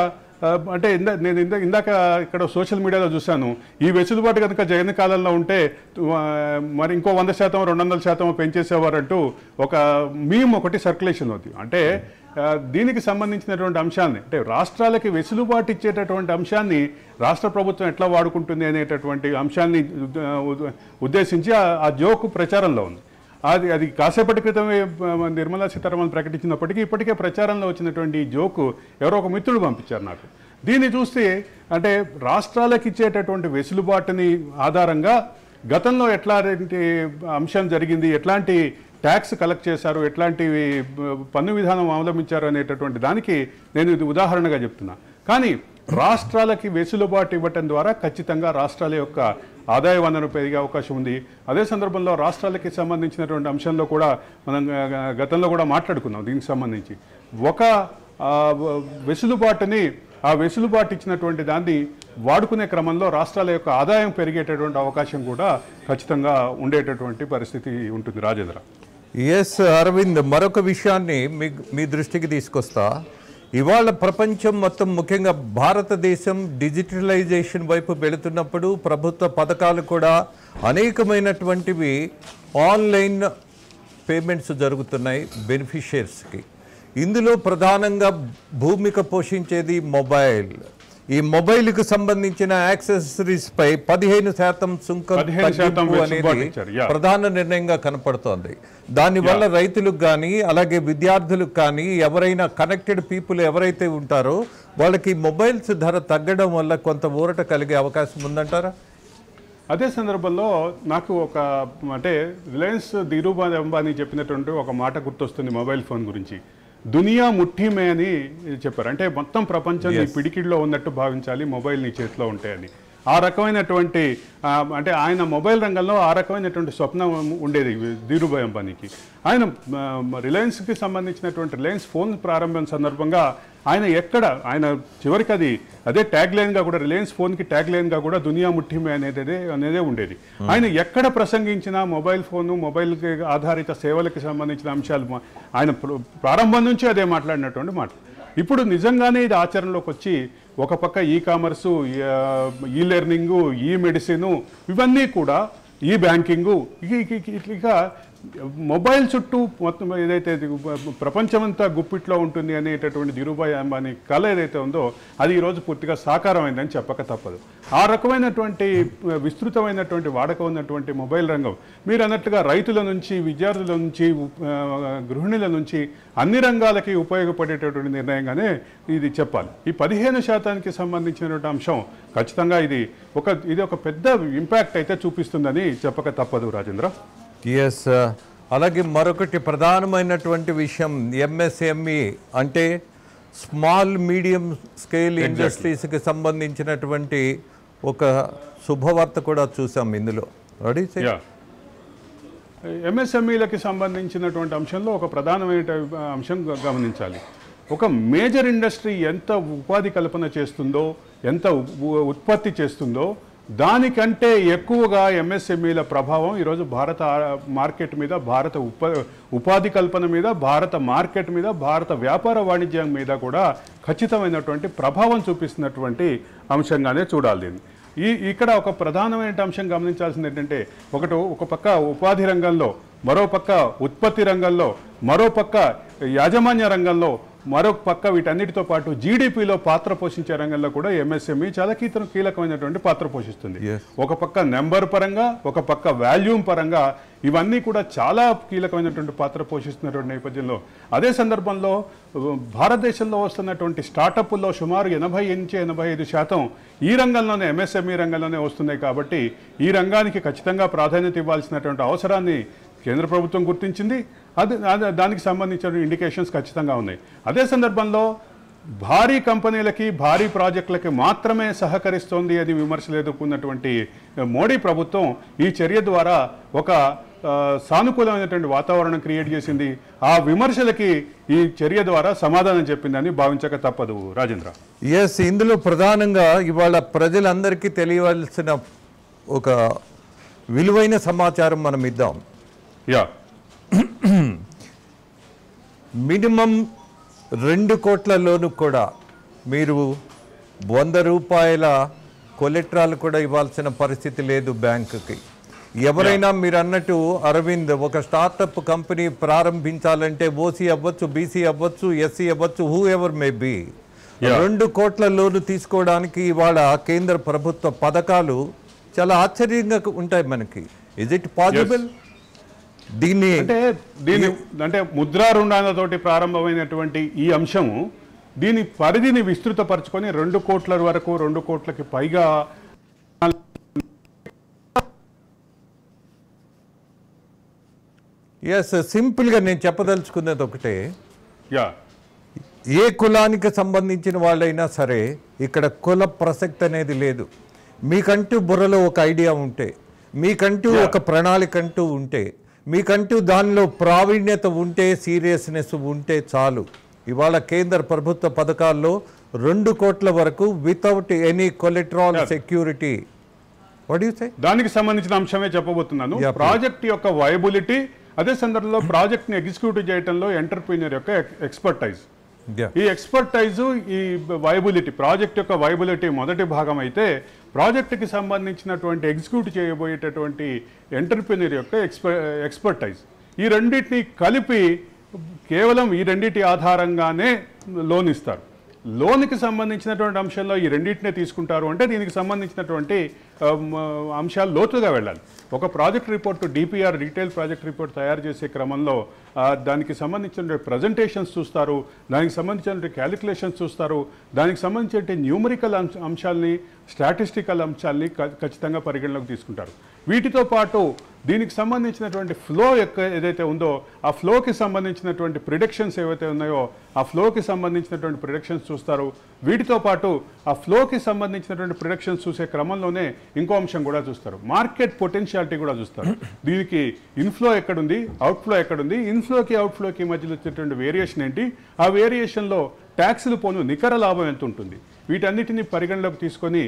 అంటే నేను ఇందాక ఇక్కడ సోషల్ మీడియాలో చూశాను, ఈ వెసులుబాటు కనుక జగన్ కాలంలో ఉంటే మరి ఇంకో 100%, 200% పెంచేసేవారంటూ ఒక మీమ్ ఒకటి సర్క్యులేషన్ అవుతుంది. అంటే దీనికి సంబంధించినటువంటి అంశాన్ని అంటే రాష్ట్రాలకి వెసులుబాటు ఇచ్చేటటువంటి అంశాన్ని రాష్ట్ర ప్రభుత్వం ఎట్లా వాడుకుంటుంది అనేటటువంటి అంశాన్ని ఉద్దేశించి ఆ జోక్ ప్రచారంలో ఉంది. అది కాసేపటి క్రితమే నిర్మలా సీతారామన్ ప్రకటించినప్పటికీ ఇప్పటికే ప్రచారంలో వచ్చినటువంటి జోకు ఎవరో ఒక మిత్రుడు పంపించారు నాకు. దీన్ని చూస్తే అంటే రాష్ట్రాలకు ఇచ్చేటటువంటి వెసులుబాటుని ఆధారంగా గతంలో ఎట్లాంటి అంశం జరిగింది, ఎట్లాంటి ట్యాక్స్ కలెక్ట్ చేశారు, ఎట్లాంటి పన్ను విధానం అవలంబించారు అనేటటువంటి దానికి నేను ఇది ఉదాహరణగా చెప్తున్నా. కానీ రాష్ట్రాలకి వెసులుబాటు ఇవ్వటం ద్వారా ఖచ్చితంగా రాష్ట్రాల యొక్క ఆదాయ వనరు పెరిగే అవకాశం ఉంది. అదే సందర్భంలో రాష్ట్రాలకి సంబంధించినటువంటి అంశంలో కూడా మనం గతంలో కూడా మాట్లాడుకున్నాం. దీనికి సంబంధించి ఒక వెసులుబాటుని ఆ వెసులుబాటు ఇచ్చినటువంటి దాన్ని వాడుకునే క్రమంలో రాష్ట్రాల యొక్క ఆదాయం పెరిగేటటువంటి అవకాశం కూడా ఖచ్చితంగా ఉండేటటువంటి పరిస్థితి ఉంటుంది. రాజేంద్ర. ఎస్ అరవింద్, మరొక విషయాన్ని మీ దృష్టికి తీసుకొస్తా. ఇవాళ ప్రపంచం మొత్తం ముఖ్యంగా భారతదేశం డిజిటలైజేషన్ వైపు వెళుతున్నప్పుడు ప్రభుత్వ పథకాలు కూడా అనేకమైనటువంటివి ఆన్లైన్ పేమెంట్స్ జరుగుతున్నాయి బెనిఫిషియర్స్కి. ఇందులో ప్రధానంగా భూమిక పోషించేది మొబైల్. ఈ మొబైల్కి సంబంధించిన యాక్సెసరీస్పై 15% సుంకం తగ్గింపు అనేది ప్రధాన నిర్ణయంగా కనపడుతోంది. దానివల్ల రైతులకు కానీ అలాగే విద్యార్థులకు కానీ ఎవరైనా కనెక్టెడ్ పీపుల్ ఎవరైతే ఉంటారో వాళ్ళకి మొబైల్స్ ధర తగ్గడం వల్ల కొంత ఊరట కలిగే అవకాశం ఉందంటారా? అదే సందర్భంలో నాకు ఒక అంటే రిలయన్స్ ధీరుభాయ్ అంబానీ చెప్పినటువంటి ఒక మాట గుర్తొస్తుంది మొబైల్ ఫోన్ గురించి. దునియా ముఠ్ఠీ మే అని చెప్పారు. అంటే మొత్తం ప్రపంచం నీ పిడికిడిలో ఉన్నట్టు భావించాలి మొబైల్ నీ చేతిలో ఉంటాయని. ఆ రకమైనటువంటి అంటే ఆయన మొబైల్ రంగంలో ఆ రకమైనటువంటి స్వప్నం ఉండేది ధీరుభాయ్ అంబానీకి. ఆయన రిలయన్స్కి సంబంధించినటువంటి రిలయన్స్ ఫోన్ ప్రారంభం సందర్భంగా ఆయన చివరికి అదే ట్యాగ్ లైన్గా కూడా రిలయన్స్ ఫోన్కి ట్యాగ్ లైన్గా కూడా దునియా ముఠ్ఠీమే అనేదే ఉండేది. ఆయన ఎక్కడ ప్రసంగించినా మొబైల్ ఫోను, మొబైల్కి ఆధారిత సేవలకి సంబంధించిన అంశాలు ఆయన ప్రారంభం నుంచి అదే మాట్లాడినటువంటి మాట. ఇప్పుడు నిజంగానే ఇది ఆచరణలోకి వచ్చి ఒక పక్క ఈ కామర్సు, ఈ లెర్నింగు, ఈ మెడిసిను, ఇవన్నీ కూడా ఈ బ్యాంకింగు, ఇక మొబైల్ చుట్టూ మొత్తం ఏదైతే ప్రపంచమంతా గుప్పిట్లో ఉంటుంది అనేటటువంటి ధీరుభాయ్ అంబానీ కళ ఏదైతే ఉందో అది ఈరోజు పూర్తిగా సాకారమైందని చెప్పక తప్పదు. ఆ రకమైనటువంటి విస్తృతమైనటువంటి వాడకం ఉన్నటువంటి మొబైల్ రంగం మీరు అన్నట్టుగా రైతుల నుంచి, విద్యార్థుల నుంచి, గృహిణుల నుంచి అన్ని రంగాలకి ఉపయోగపడేటటువంటి నిర్ణయంగానే ఇది చెప్పాలి. ఈ 15% సంబంధించినటువంటి అంశం ఖచ్చితంగా ఇది ఒక పెద్ద ఇంపాక్ట్ అయితే చూపిస్తుందని చెప్పక తప్పదు రాజేంద్ర. ఎస్, అలాగే మరొకటి ప్రధానమైనటువంటి విషయం ఎంఎస్ఎంఈ అంటే స్మాల్ మీడియం స్కేల్ ఇండస్ట్రీస్కి సంబంధించినటువంటి ఒక శుభవార్త కూడా చూసాం ఇందులో. ఎంఎస్ఎంఈలకి సంబంధించినటువంటి అంశంలో ఒక ప్రధానమైన అంశం గమనించాలి. ఒక మేజర్ ఇండస్ట్రీ ఎంత ఉపాధి కల్పన చేస్తుందో, ఎంత ఉత్పత్తి చేస్తుందో దానికంటే ఎక్కువగా ఎంఎస్ఎంఈల ప్రభావం ఈరోజు భారత మార్కెట్ మీద, భారత ఉపాధి కల్పన మీద, భారత మార్కెట్ మీద, భారత వ్యాపార వాణిజ్యం మీద కూడా ఖచ్చితమైనటువంటి ప్రభావం చూపిస్తున్నటువంటి అంశంగానే చూడాలి. ఇక్కడ ఒక ప్రధానమైన అంశం గమనించాల్సింది ఏంటంటే ఒక పక్క ఉపాధి రంగంలో, మరో పక్క ఉత్పత్తి రంగంలో, మరో పక్క యాజమాన్య రంగంలో మరొక పక్క వీటన్నిటితో పాటు జీడిపిలో పాత్ర పోషించే రంగంలో కూడా ఎంఎస్ఎంఈ చాలా కీలకమైనటువంటి పాత్ర పోషిస్తుంది. ఒక పక్క నెంబర్ పరంగా, ఒక పక్క వాల్యూమ్ పరంగా ఇవన్నీ కూడా చాలా కీలకమైనటువంటి పాత్ర పోషిస్తున్నటువంటి నేపథ్యంలో అదే సందర్భంలో భారతదేశంలో వస్తున్నటువంటి స్టార్టప్ల్లో సుమారు 80-85% ఈ రంగంలోనే, ఎంఎస్ఎంఈ రంగంలోనే వస్తున్నాయి. కాబట్టి ఈ రంగానికి ఖచ్చితంగా ప్రాధాన్యత ఇవ్వాల్సినటువంటి అవసరాన్ని కేంద్ర ప్రభుత్వం గుర్తించింది. దానికి సంబంధించిన ఇండికేషన్స్ ఖచ్చితంగా ఉన్నాయి. అదే సందర్భంలో భారీ కంపెనీలకి, భారీ ప్రాజెక్టులకి మాత్రమే సహకరిస్తోంది అని విమర్శలు ఎదుర్కొన్నటువంటి మోడీ ప్రభుత్వం ఈ చర్య ద్వారా ఒక సానుకూలమైనటువంటి వాతావరణం క్రియేట్ చేసింది. ఆ విమర్శలకి ఈ చర్య ద్వారా సమాధానం చెప్పిందని భావించక తప్పదు. రాజేంద్ర, ఎస్, ఇందులో ప్రధానంగా ఇవాళ ప్రజలందరికీ తెలియవలసిన ఒక విలువైన సమాచారం మనం ఇద్దాం. మినిమం 2 కోట్ల లోను కూడా మీరు 100 రూపాయల కొలెట్రాలు కూడా ఇవ్వాల్సిన పరిస్థితి లేదు బ్యాంకుకి. ఎవరైనా మీరు అన్నట్టు అరవింద్ ఒక స్టార్టప్ కంపెనీ ప్రారంభించాలంటే ఓసీ అవ్వచ్చు, బీసీ అవ్వచ్చు, ఎస్సీ అవ్వచ్చు, హూ ఎవర్ మే బీ 2 కోట్ల లోను తీసుకోవడానికి ఇవాళ కేంద్ర ప్రభుత్వ పథకాలు చాలా ఆశ్చర్యంగా ఉంటాయి మనకి. Is it possible? దీన్ని అంటే ముద్రా రుణాలతోటి ప్రారంభమైనటువంటి ఈ అంశము దీని పరిధిని విస్తృతపరచుకొని 2 కోట్ల వరకు, 2 కోట్లకి పైగా సింపుల్గా నేను చెప్పదలుచుకున్నది ఒకటే, ఏ కులానికి సంబంధించిన వాళ్ళైనా సరే ఇక్కడ కుల ప్రసక్తి అనేది లేదు. మీకంటూ బుర్రలో ఒక ఐడియా ఉంటే, మీకంటూ ఒక ప్రణాళిక అంటూ ఉంటే, మీకంటూ దానిలో ప్రావీణ్యత ఉంటే, సీరియస్నెస్ ఉంటే చాలు. ఇవాళ కేంద్ర ప్రభుత్వ పథకాల్లో 2 కోట్ల వరకు without any collateral security. What you say? దానికి సంబంధించిన అంశమే చెప్పబోతున్నాను. ప్రాజెక్ట్ యొక్క వైబిలిటీ, అదే సందర్భంలో ప్రాజెక్ట్ ని ఎగ్జిక్యూట్ చేయడంలో ఎంటర్ప్రీనియర్ యొక్క ఎక్స్పర్టైజ్. ఈ ఎక్స్పర్టైజ్, ఈ వైబిలిటీ, ప్రాజెక్ట్ యొక్క వైబిలిటీ మొదటి భాగం అయితే, ప్రాజెక్టుకి సంబంధించినటువంటి ఎగ్జిక్యూట్ చేయబోయేటటువంటి ఎంటర్ప్రీనియర్ యొక్క ఎక్స్పర్టైజ్, ఈ రెండింటిని కలిపి కేవలం ఈ రెండింటి ఆధారంగానే లోన్ ఇస్తారు. లోన్కి సంబంధించినటువంటి అంశాల్లో ఈ రెండింటినే తీసుకుంటారు అంటే దీనికి సంబంధించినటువంటి అంశాలు లోతుగా వెళ్ళాలి. ఒక project report, DPR, detail project report తయారు చేసే క్రమంలో దానికి సంబంధించిన ప్రజెంటేషన్స్ చూస్తారు, దానికి సంబంధించిన క్యాలిక్యులేషన్స్ చూస్తారు, దానికి సంబంధించిన న్యూమరికల్ అంశాలని, స్టాటిస్టికల్ అంశాలని ఖచ్చితంగా పరిగణలోకి తీసుకుంటారు. వీటితో పాటు దీనికి సంబంధించినటువంటి ఫ్లో ఏదైతే ఉందో ఆ ఫ్లోకి సంబంధించినటువంటి ప్రిడిక్షన్స్ ఏవైతే ఉన్నాయో ఆ ఫ్లోకి సంబంధించినటువంటి ప్రిడిక్షన్స్ చూస్తారు. వీటితో పాటు ఆ ఫ్లోకి సంబంధించినటువంటి ప్రిడిక్షన్స్ చూసే క్రమంలోనే ఇంకో అంశం కూడా చూస్తారు, మార్కెట్ పొటెన్షియాలిటీ కూడా చూస్తారు. దీనికి ఇన్ఫ్లో ఎక్కడుంది, అవుట్ఫ్లో ఎక్కడుంది, ఇన్ఫ్లోకి అవుట్ఫ్లోకి మధ్యలో వచ్చేటువంటి వేరియేషన్ ఏంటి, ఆ వేరియేషన్లో ట్యాక్సులు పోను నికర లాభం ఎంత ఉంటుంది, వీటన్నిటిని పరిగణలోకి తీసుకొని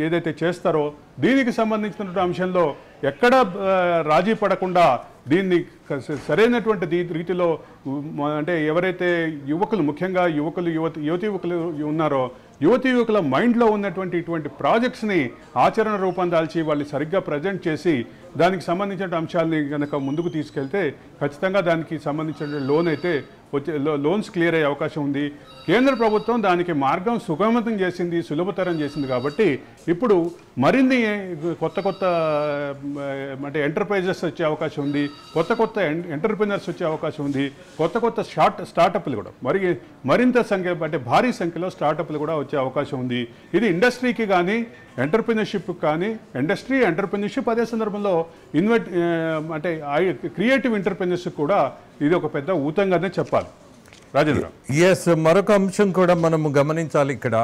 ఏదైతే చేస్తారో దీనికి సంబంధించినటువంటి అంశంలో ఎక్కడ రాజీ పడకుండా దీన్ని సరైనటువంటి రీతిలో, అంటే ఎవరైతే యువకులు, ముఖ్యంగా యువతి యువకులు ఉన్నారో యువతి యువకుల మైండ్లో ఉన్నటువంటి ఇటువంటి ప్రాజెక్ట్స్ని ఆచరణ రూపం దాల్చి వాళ్ళు సరిగ్గా ప్రజెంట్ చేసి దానికి సంబంధించిన అంశాలని కనుక ముందుకు తీసుకెళ్తే ఖచ్చితంగా దానికి సంబంధించిన లోన్ అయితే లోన్స్ క్లియర్ అయ్యే అవకాశం ఉంది. కేంద్ర ప్రభుత్వం దానికి మార్గం సుగమతం చేసింది, సులభతరం చేసింది. కాబట్టి ఇప్పుడు మరిన్ని కొత్త అంటే ఎంటర్ప్రైజెస్ వచ్చే అవకాశం ఉంది, కొత్త ఎంటర్ప్రినర్స్ వచ్చే అవకాశం ఉంది, కొత్త స్టార్టప్లు కూడా మరింత సంఖ్య, అంటే భారీ సంఖ్యలో స్టార్టప్లు కూడా వచ్చే అవకాశం ఉంది. ఇది ఇండస్ట్రీకి కానీ ఎంటర్ప్రినర్షిప్ కానీ, ఇండస్ట్రీ, ఎంటర్ప్రినర్షిప్, అదే సందర్భంలో అంటే క్రియేటివ్ ఎంటర్ప్రినర్స్ కూడా ఇది ఒక పెద్ద ఊతంగానే చెప్పాలి. రాజేంద్ర, ఎస్, మరొక అంశం కూడా మనము గమనించాలి. ఇక్కడ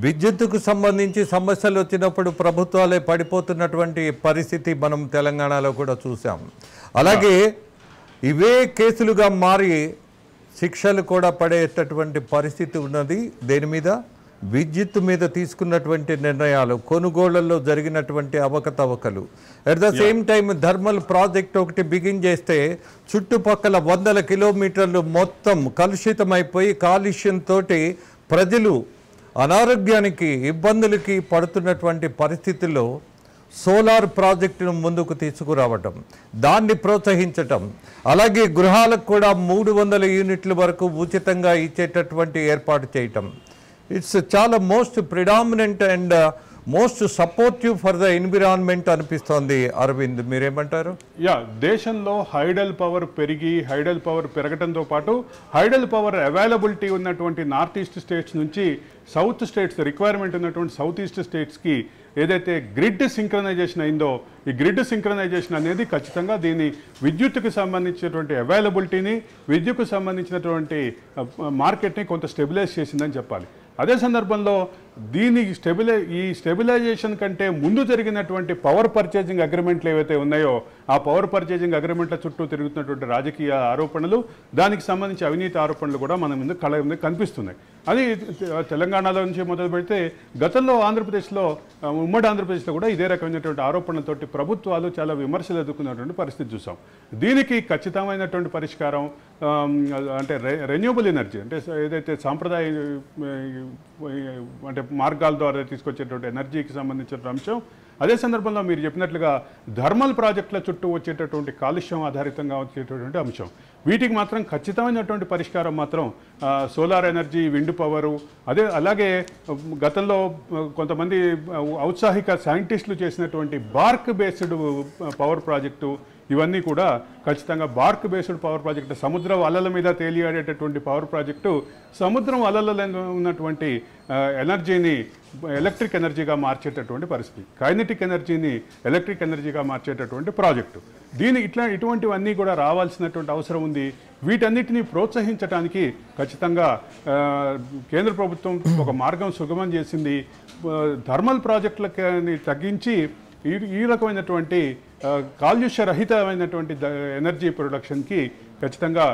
విద్యుత్తుకు సంబంధించి సమస్యలు వచ్చినప్పుడు ప్రభుత్వాలే పడిపోతున్నటువంటి పరిస్థితి మనం తెలంగాణలో కూడా చూసాం. అలాగే ఇవే కేసులుగా మారి శిక్షలు కూడా పడేటటువంటి పరిస్థితి ఉన్నది. దేని మీద? విద్యుత్ మీద తీసుకున్నటువంటి నిర్ణయాలు, కొనుగోళ్లలో జరిగినటువంటి అవకతవకలు. At the same time thermal project ఒకటి బిగిన్ చేస్తే చుట్టుపక్కల 100 కిలోమీటర్లు మొత్తం కలుషితమైపోయి కాలుష్యంతో ప్రజలు అనారోగ్యానికి, ఇబ్బందులకి పడుతున్నటువంటి పరిస్థితుల్లో సోలార్ ప్రాజెక్టును ముందుకు తీసుకురావటం, దాన్ని ప్రోత్సహించటం, అలాగే గృహాలకు కూడా 300 యూనిట్ల వరకు ఉచితంగా ఇచ్చేటటువంటి ఏర్పాటు చేయటం. ఇట్స్ చాలా most predominant and most supportive for the environment అనిపిస్తోంది. అరవింద్, మీరేమంటారు? దేశంలో హైడల్ పవర్ పెరగడంతో పాటు హైడల్ పవర్ అవైలబిలిటీ ఉన్నటువంటి నార్త్ ఈస్ట్ స్టేట్స్ నుంచి సౌత్ స్టేట్స్, రిక్వైర్మెంట్ ఉన్నటువంటి సౌత్ ఈస్ట్ స్టేట్స్కి ఏదైతే గ్రిడ్ సింక్రనైజేషన్ అయిందో, ఈ గ్రిడ్ సింక్రనైజేషన్ అనేది ఖచ్చితంగా దీని విద్యుత్తుకు సంబంధించినటువంటి అవైలబిలిటీని, విద్యుత్కు సంబంధించినటువంటి మార్కెట్ని కొంత స్టెబిలైజ్ చేసిందని చెప్పాలి. అదే సందర్భంలో దీని స్టెబిలైజేషన్ కంటే ముందు జరిగినటువంటి పవర్ పర్చేజింగ్ అగ్రిమెంట్లు ఏవైతే ఉన్నాయో ఆ పవర్ పర్చేజింగ్ అగ్రిమెంట్ల చుట్టూ తిరుగుతున్నటువంటి రాజకీయ ఆరోపణలు, దానికి సంబంధించి అవినీతి ఆరోపణలు కూడా మన ముందు కళ్ళ ముందు కనిపిస్తున్నాయి. అది తెలంగాణలో నుంచి మొదలు పెడితే గతంలో ఆంధ్రప్రదేశ్లో, ఉమ్మడి ఆంధ్రప్రదేశ్లో కూడా ఇదే రకమైనటువంటి ఆరోపణలతోటి ప్రభుత్వాలు చాలా విమర్శలు ఎదుర్కొన్నటువంటి పరిస్థితి చూసాం. దీనికి ఖచ్చితమైనటువంటి పరిష్కారం అంటే రెన్యూబుల్ ఎనర్జీ, అంటే ఏదైతే సాంప్రదాయ అంటే మార్గాల ద్వారా తీసుకొచ్చేటువంటి ఎనర్జీకి సంబంధించిన అంశం. అదే సందర్భంలో మీరు చెప్పినట్లుగా థర్మల్ ప్రాజెక్టుల చుట్టూ వచ్చేటటువంటి కాలుష్యం ఆధారితంగా వచ్చేటటువంటి అంశం, వీటికి మాత్రం ఖచ్చితమైనటువంటి పరిష్కారం మాత్రం సోలార్ ఎనర్జీ, విండ్ పవరు, అలాగే గతంలో కొంతమంది ఔత్సాహిక సైంటిస్టులు చేసినటువంటి బార్క్ బేస్డ్ పవర్ ప్రాజెక్టు, ఇవన్నీ కూడా ఖచ్చితంగా బార్క్ బేస్డ్ పవర్ ప్రాజెక్టు, సముద్రం అలల మీద తేలియాడేటటువంటి పవర్ ప్రాజెక్టు, సముద్రం అలలలో ఉన్నటువంటి ఎనర్జీని ఎలక్ట్రిక్ ఎనర్జీగా మార్చేటటువంటి పరిస్థితి, కైనెటిక్ ఎనర్జీని ఎలక్ట్రిక్ ఎనర్జీగా మార్చేటటువంటి ప్రాజెక్టు. ఇటువంటివన్నీ కూడా రావాల్సినటువంటి అవసరం ఉంది. వీటన్నిటిని ప్రోత్సహించడానికి ఖచ్చితంగా కేంద్ర ప్రభుత్వం ఒక మార్గం సుగమం చేసింది. థర్మల్ ప్రాజెక్టులని తగ్గించి ఈ రకమైనటువంటి కాలుష్య రహితమైనటువంటి ఎనర్జీ ప్రొడక్షన్కి ఖచ్చితంగా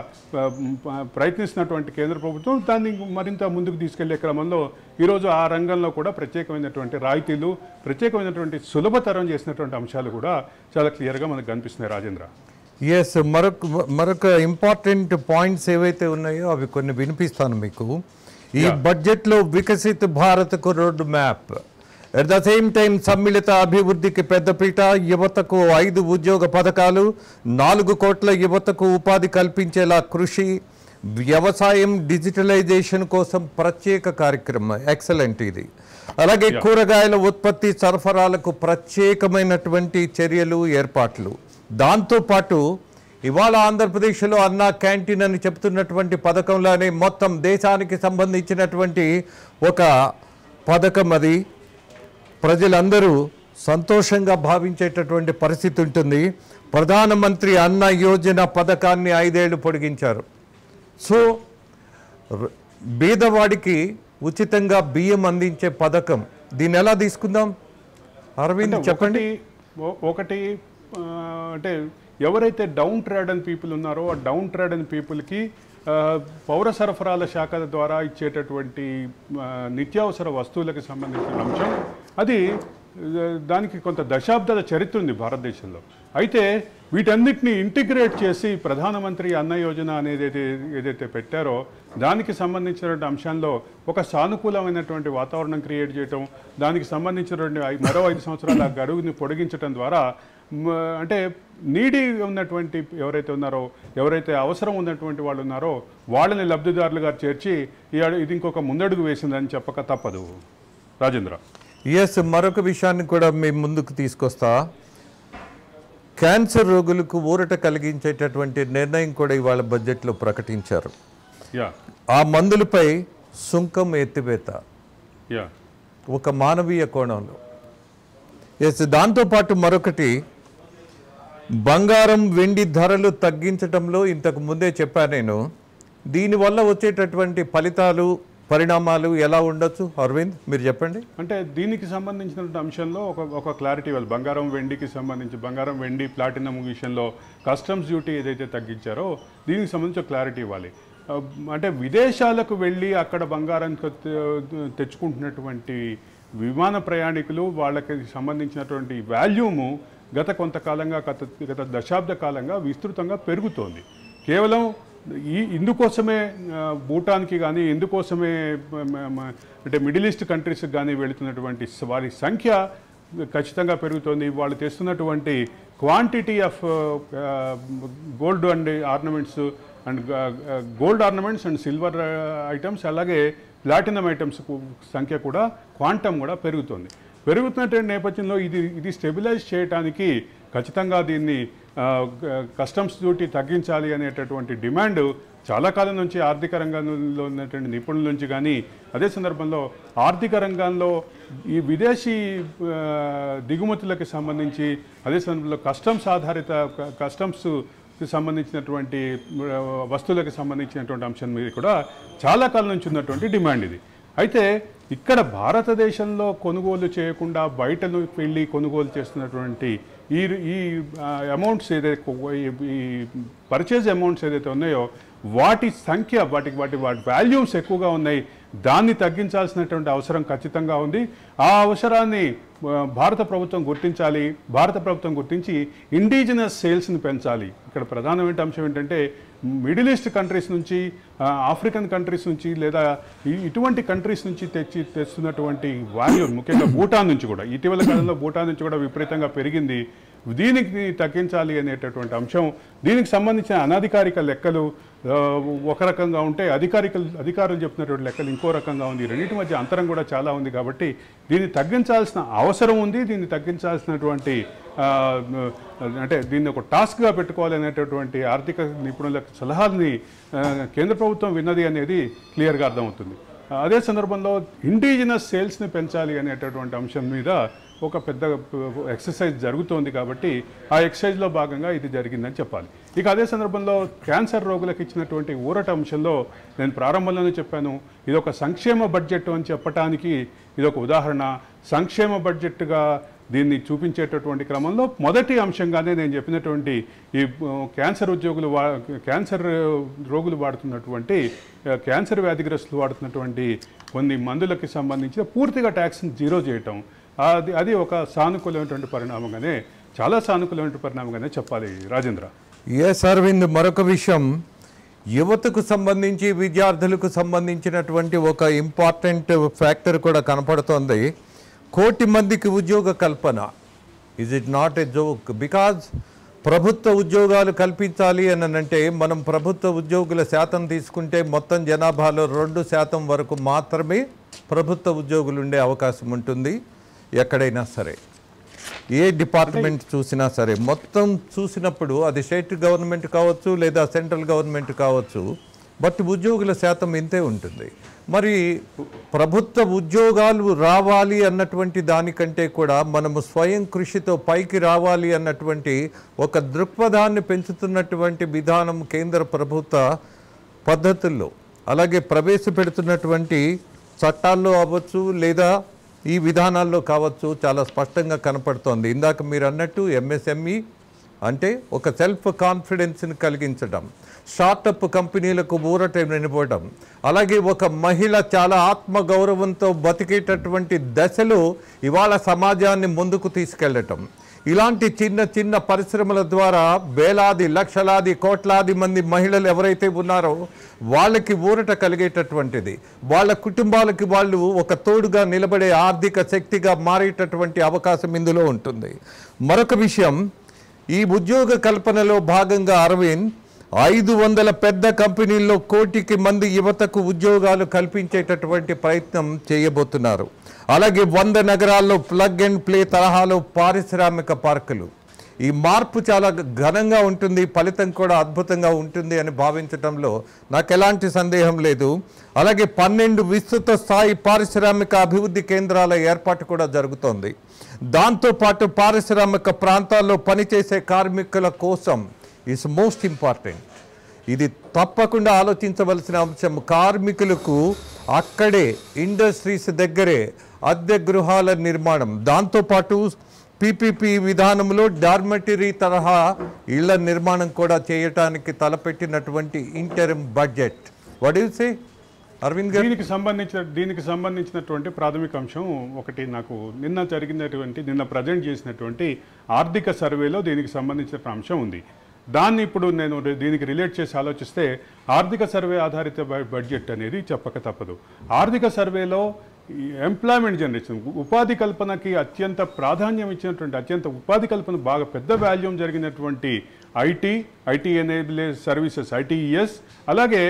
ప్రయత్నిస్తున్నటువంటి కేంద్ర ప్రభుత్వం దాన్ని మరింత ముందుకు తీసుకెళ్లే క్రమంలో ఈరోజు ఆ రంగంలో కూడా ప్రత్యేకమైనటువంటి రాయితీలు, ప్రత్యేకమైనటువంటి సులభతరం చేసినటువంటి అంశాలు కూడా చాలా క్లియర్గా మనకు కనిపిస్తున్నాయి. రాజేంద్ర, ఎస్, మరొక ఇంపార్టెంట్ పాయింట్స్ ఏవైతే ఉన్నాయో అవి కొన్ని వినిపిస్తాను మీకు. ఈ బడ్జెట్లో వికసిత్ భారత్కు road map, at the same time సమ్మిళిత అభివృద్ధికి పెద్దపీట, యువతకు 5 ఉద్యోగ పథకాలు, 4 కోట్ల యువతకు ఉపాధి కల్పించేలా కృషి, వ్యవసాయం డిజిటలైజేషన్ కోసం ప్రత్యేక కార్యక్రమం, ఎక్సలెంట్ ఇది. అలాగే కూరగాయల ఉత్పత్తి సరఫరాలకు ప్రత్యేకమైనటువంటి చర్యలు, ఏర్పాట్లు. దాంతోపాటు ఇవాళ ఆంధ్రప్రదేశ్లో అన్నా క్యాంటీన్ అని చెప్తున్నటువంటి పథకంలోనే మొత్తం దేశానికి సంబంధించినటువంటి ఒక పథకం. అది ప్రజలందరూ సంతోషంగా భావించేటటువంటి పరిస్థితి ఉంటుంది. ప్రధానమంత్రి అన్న యోజన పథకాన్ని 5 ఏళ్లు పొడిగించారు. సో బీదవాడికి ఉచితంగా బియ్యం అందించే పథకం, దీన్ని ఎలా తీసుకుందాం అరవింద్ చెప్పండి. ఒకటి అంటే ఎవరైతే డౌన్ ట్రాడన్ పీపుల్ ఉన్నారో ఆ డౌన్ ట్రాడన్ పీపుల్కి పౌర సరఫరాల శాఖ ద్వారా ఇచ్చేటటువంటి నిత్యావసర వస్తువులకు సంబంధించిన అంశం, అది దానికి కొంత దశాబ్దాల చరిత్ర ఉంది భారతదేశంలో. అయితే వీటన్నిటిని ఇంటిగ్రేట్ చేసి ప్రధానమంత్రి అన్న యోజన అనేది ఏదైతే పెట్టారో దానికి సంబంధించినటువంటి అంశంలో ఒక సానుకూలమైనటువంటి వాతావరణం క్రియేట్ చేయటం, దానికి సంబంధించినటువంటి మరో 5 సంవత్సరాల గడువుని పొడిగించడం ద్వారా అంటే నీడీ ఉన్నటువంటి ఎవరైతే ఉన్నారో, ఎవరైతే అవసరం ఉన్నటువంటి వాళ్ళు ఉన్నారో వాళ్ళని లబ్ధిదారులుగా చేర్చి ఇది ఇంకొక ముందడుగు వేసిందని చెప్పక తప్పదు. రాజేంద్ర, ఎస్, మరొక విషయాన్ని కూడా మీ ముందుకు తీసుకొస్తా. క్యాన్సర్ రోగులకు ఊరట కలిగించేటటువంటి నిర్ణయం కూడా ఇవాళ బడ్జెట్లో ప్రకటించారు. ఆ మందులపై సుంకం ఎత్తివేత ఒక మానవీయ కోణంలో. ఎస్, దాంతోపాటు మరొకటి బంగారం, వెండి ధరలు తగ్గించడంలో ఇంతకు ముందే చెప్పాను నేను. దీనివల్ల వచ్చేటటువంటి ఫలితాలు, పరిణామాలు ఎలా ఉండొచ్చు అరవింద్, మీరు చెప్పండి. అంటే దీనికి సంబంధించిన అంశంలో ఒక క్లారిటీ ఇవ్వాలి. బంగారం, వెండికి సంబంధించి బంగారం, వెండి, ప్లాటినం విషయంలో కస్టమ్స్ డ్యూటీ ఏదైతే తగ్గించారో దీనికి సంబంధించి క్లారిటీ ఇవ్వాలి. అంటే విదేశాలకు వెళ్ళి అక్కడ బంగారం తెచ్చుకుంటున్నటువంటి విమాన ప్రయాణికులు, వాళ్ళకి సంబంధించినటువంటి వాల్యూము గత కొంతకాలంగా, గత దశాబ్ద కాలంగా విస్తృతంగా పెరుగుతోంది. కేవలం ఇందుకోసమే భూటాన్కి కానీ, ఇందుకోసమే అంటే మిడిల్ ఈస్ట్ కంట్రీస్కి కానీ వెళుతున్నటువంటి వారి సంఖ్య ఖచ్చితంగా పెరుగుతోంది. వాళ్ళు తెస్తున్నటువంటి quantity of gold and ornaments and gold ornaments and silver items అలాగే ప్లాటినం ఐటమ్స్ సంఖ్య కూడా క్వాంటమ్ కూడా పెరుగుతుంది. పెరుగుతున్నటువంటి నేపథ్యంలో ఇది స్టెబిలైజ్ చేయడానికి ఖచ్చితంగా దీన్ని కస్టమ్స్ డ్యూటీ తగ్గించాలి అనేటటువంటి డిమాండ్ చాలా కాలం నుంచి ఆర్థిక రంగంలో ఉన్నటువంటి నిపుణుల నుంచి కానీ, అదే సందర్భంలో ఆర్థిక రంగంలో ఈ విదేశీ దిగుమతులకు సంబంధించి, అదే సందర్భంలో కస్టమ్స్ ఆధారిత కస్టమ్స్కి సంబంధించినటువంటి వస్తువులకు సంబంధించినటువంటి అంశం మీద కూడా చాలా కాలం నుంచి ఉన్నటువంటి డిమాండ్ ఇది. అయితే ఇక్కడ భారతదేశంలో కొనుగోలు చేయకుండా బయటను వెళ్ళి కొనుగోలు చేస్తున్నటువంటి ఈ అమౌంట్స్ ఏదైతే ఈ పర్చేజ్ అమౌంట్స్ ఏదైతే ఉన్నాయో వాటి సంఖ్య వాటి వాల్యూమ్స్ ఎక్కువగా ఉన్నాయి. దాన్ని తగ్గించాల్సినటువంటి అవసరం ఖచ్చితంగా ఉంది. ఆ అవసరాన్ని భారత ప్రభుత్వం గుర్తించాలి. భారత ప్రభుత్వం గుర్తించి ఇండిజినస్ సేల్స్ని పెంచాలి. ఇక్కడ ప్రధానమైన అంశం ఏంటంటే మిడిల్ ఈస్ట్ కంట్రీస్ నుంచి, ఆఫ్రికన్ కంట్రీస్ నుంచి లేదా ఇటువంటి కంట్రీస్ నుంచి తెస్తున్నటువంటి వాల్యూమ్, ముఖ్యంగా భూటాన్ నుంచి కూడా ఇటీవల కాలంలో భూటాన్ నుంచి కూడా విపరీతంగా పెరిగింది. దీనికి తగ్గించాలి అనేటటువంటి అంశం. దీనికి సంబంధించిన అనధికారిక లెక్కలు ఒక రకంగా ఉంటే అధికారులు చెప్తున్నటువంటి లెక్కలు ఇంకో రకంగా ఉంది. రెండింటి మధ్య అంతరం కూడా చాలా ఉంది. కాబట్టి దీన్ని తగ్గించాల్సిన అవసరం ఉంది. దీన్ని తగ్గించాల్సినటువంటి అంటే దీన్ని ఒక టాస్క్గా పెట్టుకోవాలి అనేటటువంటి ఆర్థిక నిపుణుల సలహాలని కేంద్ర ప్రభుత్వం విన్నది అనేది క్లియర్గా అర్థమవుతుంది. అదే సందర్భంలో ఇండిజినస్ సేల్స్ని పెంచాలి అనేటటువంటి అంశం మీద ఒక పెద్ద ఎక్సర్సైజ్ జరుగుతోంది. కాబట్టి ఆ ఎక్సర్సైజ్లో భాగంగా ఇది జరిగిందని చెప్పాలి. ఇక అదే సందర్భంలో క్యాన్సర్ రోగులకు ఇచ్చినటువంటి ఊరట అంశంలో నేను ప్రారంభంలోనే చెప్పాను, ఇది ఒక సంక్షేమ బడ్జెట్ అని చెప్పడానికి ఇది ఒక ఉదాహరణ. సంక్షేమ బడ్జెట్గా దీన్ని చూపించేటటువంటి క్రమంలో మొదటి అంశంగానే నేను చెప్పినటువంటి ఈ క్యాన్సర్ రోగులు వాడుతున్నటువంటి క్యాన్సర్ వ్యాధిగ్రస్తులు వాడుతున్నటువంటి కొన్ని మందులకి సంబంధించి పూర్తిగా ట్యాక్స్ని జీరో చేయటం, అది ఒక సానుకూలమైనటువంటి పరిణామంగానే, చాలా సానుకూలమైన పరిణామంగానే చెప్పాలి. రాజేంద్ర. ఎస్ అరవింద్, మరొక విషయం, యువతకు సంబంధించి విద్యార్థులకు సంబంధించినటువంటి ఒక ఇంపార్టెంట్ ఫ్యాక్టర్ కూడా కనపడుతోంది. 1 కోటి మందికి ఉద్యోగ కల్పన. Is it not a joke? Because ప్రభుత్వ ఉద్యోగాలు కల్పించాలి అని అంటే మనం ప్రభుత్వ ఉద్యోగుల శాతం తీసుకుంటే మొత్తం జనాభాలో 2% వరకు మాత్రమే ప్రభుత్వ ఉద్యోగులు ఉండే అవకాశం ఉంటుంది. ఎక్కడైనా సరే, ఏ డిపార్ట్మెంట్ చూసినా సరే, మొత్తం చూసినప్పుడు అది స్టేట్ గవర్నమెంట్ కావచ్చు లేదా సెంట్రల్ గవర్నమెంట్ కావచ్చు, బట్ ఉద్యోగుల శాతం ఇంతే ఉంటుంది. మరి ప్రభుత్వ ఉద్యోగాలు రావాలి అన్నటువంటి దానికంటే కూడా మనము స్వయం కృషితో పైకి రావాలి అన్నటువంటి ఒక దృక్పథాన్ని పెంచుతున్నటువంటి విధానం కేంద్ర ప్రభుత్వ పద్ధతుల్లో, అలాగే ప్రవేశపెడుతున్నటువంటి చట్టాల్లో అవ్వచ్చు లేదా ఈ విధానాల్లో కావచ్చు చాలా స్పష్టంగా కనపడుతోంది. ఇందాక మీరు అన్నట్టు ఎంఎస్ఎంఈ అంటే ఒక సెల్ఫ్ కాన్ఫిడెన్స్ని కలిగించడం, స్టార్టప్ కంపెనీలకు ఊరటనివ్వడం, అలాగే ఒక మహిళ చాలా ఆత్మగౌరవంతో బతికేటటువంటి దశలో ఇవాళ సమాజాన్ని ముందుకు తీసుకెళ్ళటం, ఇలాంటి చిన్న చిన్న పరిశ్రమల ద్వారా వేలాది లక్షలాది కోట్లాది మంది మహిళలు ఎవరైతే ఉన్నారో వాళ్ళకి ఊరట కలిగేటటువంటిది, వాళ్ళ కుటుంబాలకి వాళ్ళు ఒక తోడుగా నిలబడే ఆర్థిక శక్తిగా మారేటటువంటి అవకాశం ఇందులో ఉంటుంది. మరొక విషయం, ఈ ఉద్యోగ కల్పనలో భాగంగా అరవింద్ 500 పెద్ద కంపెనీల్లో 1 కోటి మంది యువతకు ఉద్యోగాలు కల్పించేటటువంటి ప్రయత్నం చేయబోతున్నారు. అలాగే 100 నగరాల్లో ప్లగ్ అండ్ ప్లే తరహాలో పారిశ్రామిక పార్కులు. ఈ మార్పు చాలా ఘనంగా ఉంటుంది, ఫలితం కూడా అద్భుతంగా ఉంటుంది అని భావించడంలో నాకు ఎలాంటి సందేహం లేదు. అలాగే 12 విస్తృత స్థాయి పారిశ్రామిక అభివృద్ధి కేంద్రాల ఏర్పాటు కూడా జరుగుతోంది. దాంతోపాటు పారిశ్రామిక ప్రాంతాల్లో పనిచేసే కార్మికుల కోసం ఈజ్ మోస్ట్ ఇంపార్టెంట్. ఇది తప్పకుండా ఆలోచించవలసిన అంశం. కార్మికులకు అక్కడే ఇండస్ట్రీస్ దగ్గరే అద్దె గృహాల నిర్మాణం, దాంతోపాటు పీపీపీ విధానంలో డార్మెటరీ తరహా ఇళ్ల నిర్మాణం కూడా చేయటానికి తలపెట్టినటువంటి interim budget. What you say Arvind garu? దీనికి సంబంధించినటువంటి ప్రాథమిక అంశం ఒకటి, నాకు నిన్న ప్రజెంట్ చేసినటువంటి ఆర్థిక సర్వేలో దీనికి సంబంధించిన అంశం ఉంది. దాన్ని ఇప్పుడు నేను దీనికి రిలేట్ చేసి ఆలోచిస్తే ఆర్థిక సర్వే ఆధారిత బడ్జెట్ అనేది చెప్పక తప్పదు. ఆర్థిక సర్వేలో ఎంప్లాయ్మెంట్ జనరేషన్, ఉపాధి కల్పనకి అత్యంత ప్రాధాన్యం ఇచ్చినటువంటి, అత్యంత ఉపాధి కల్పన బాగా పెద్ద వాల్యూమ్ జరిగినటువంటి ఐటీ ఎనేబుల్ సర్వీసెస్, ITES, అలాగే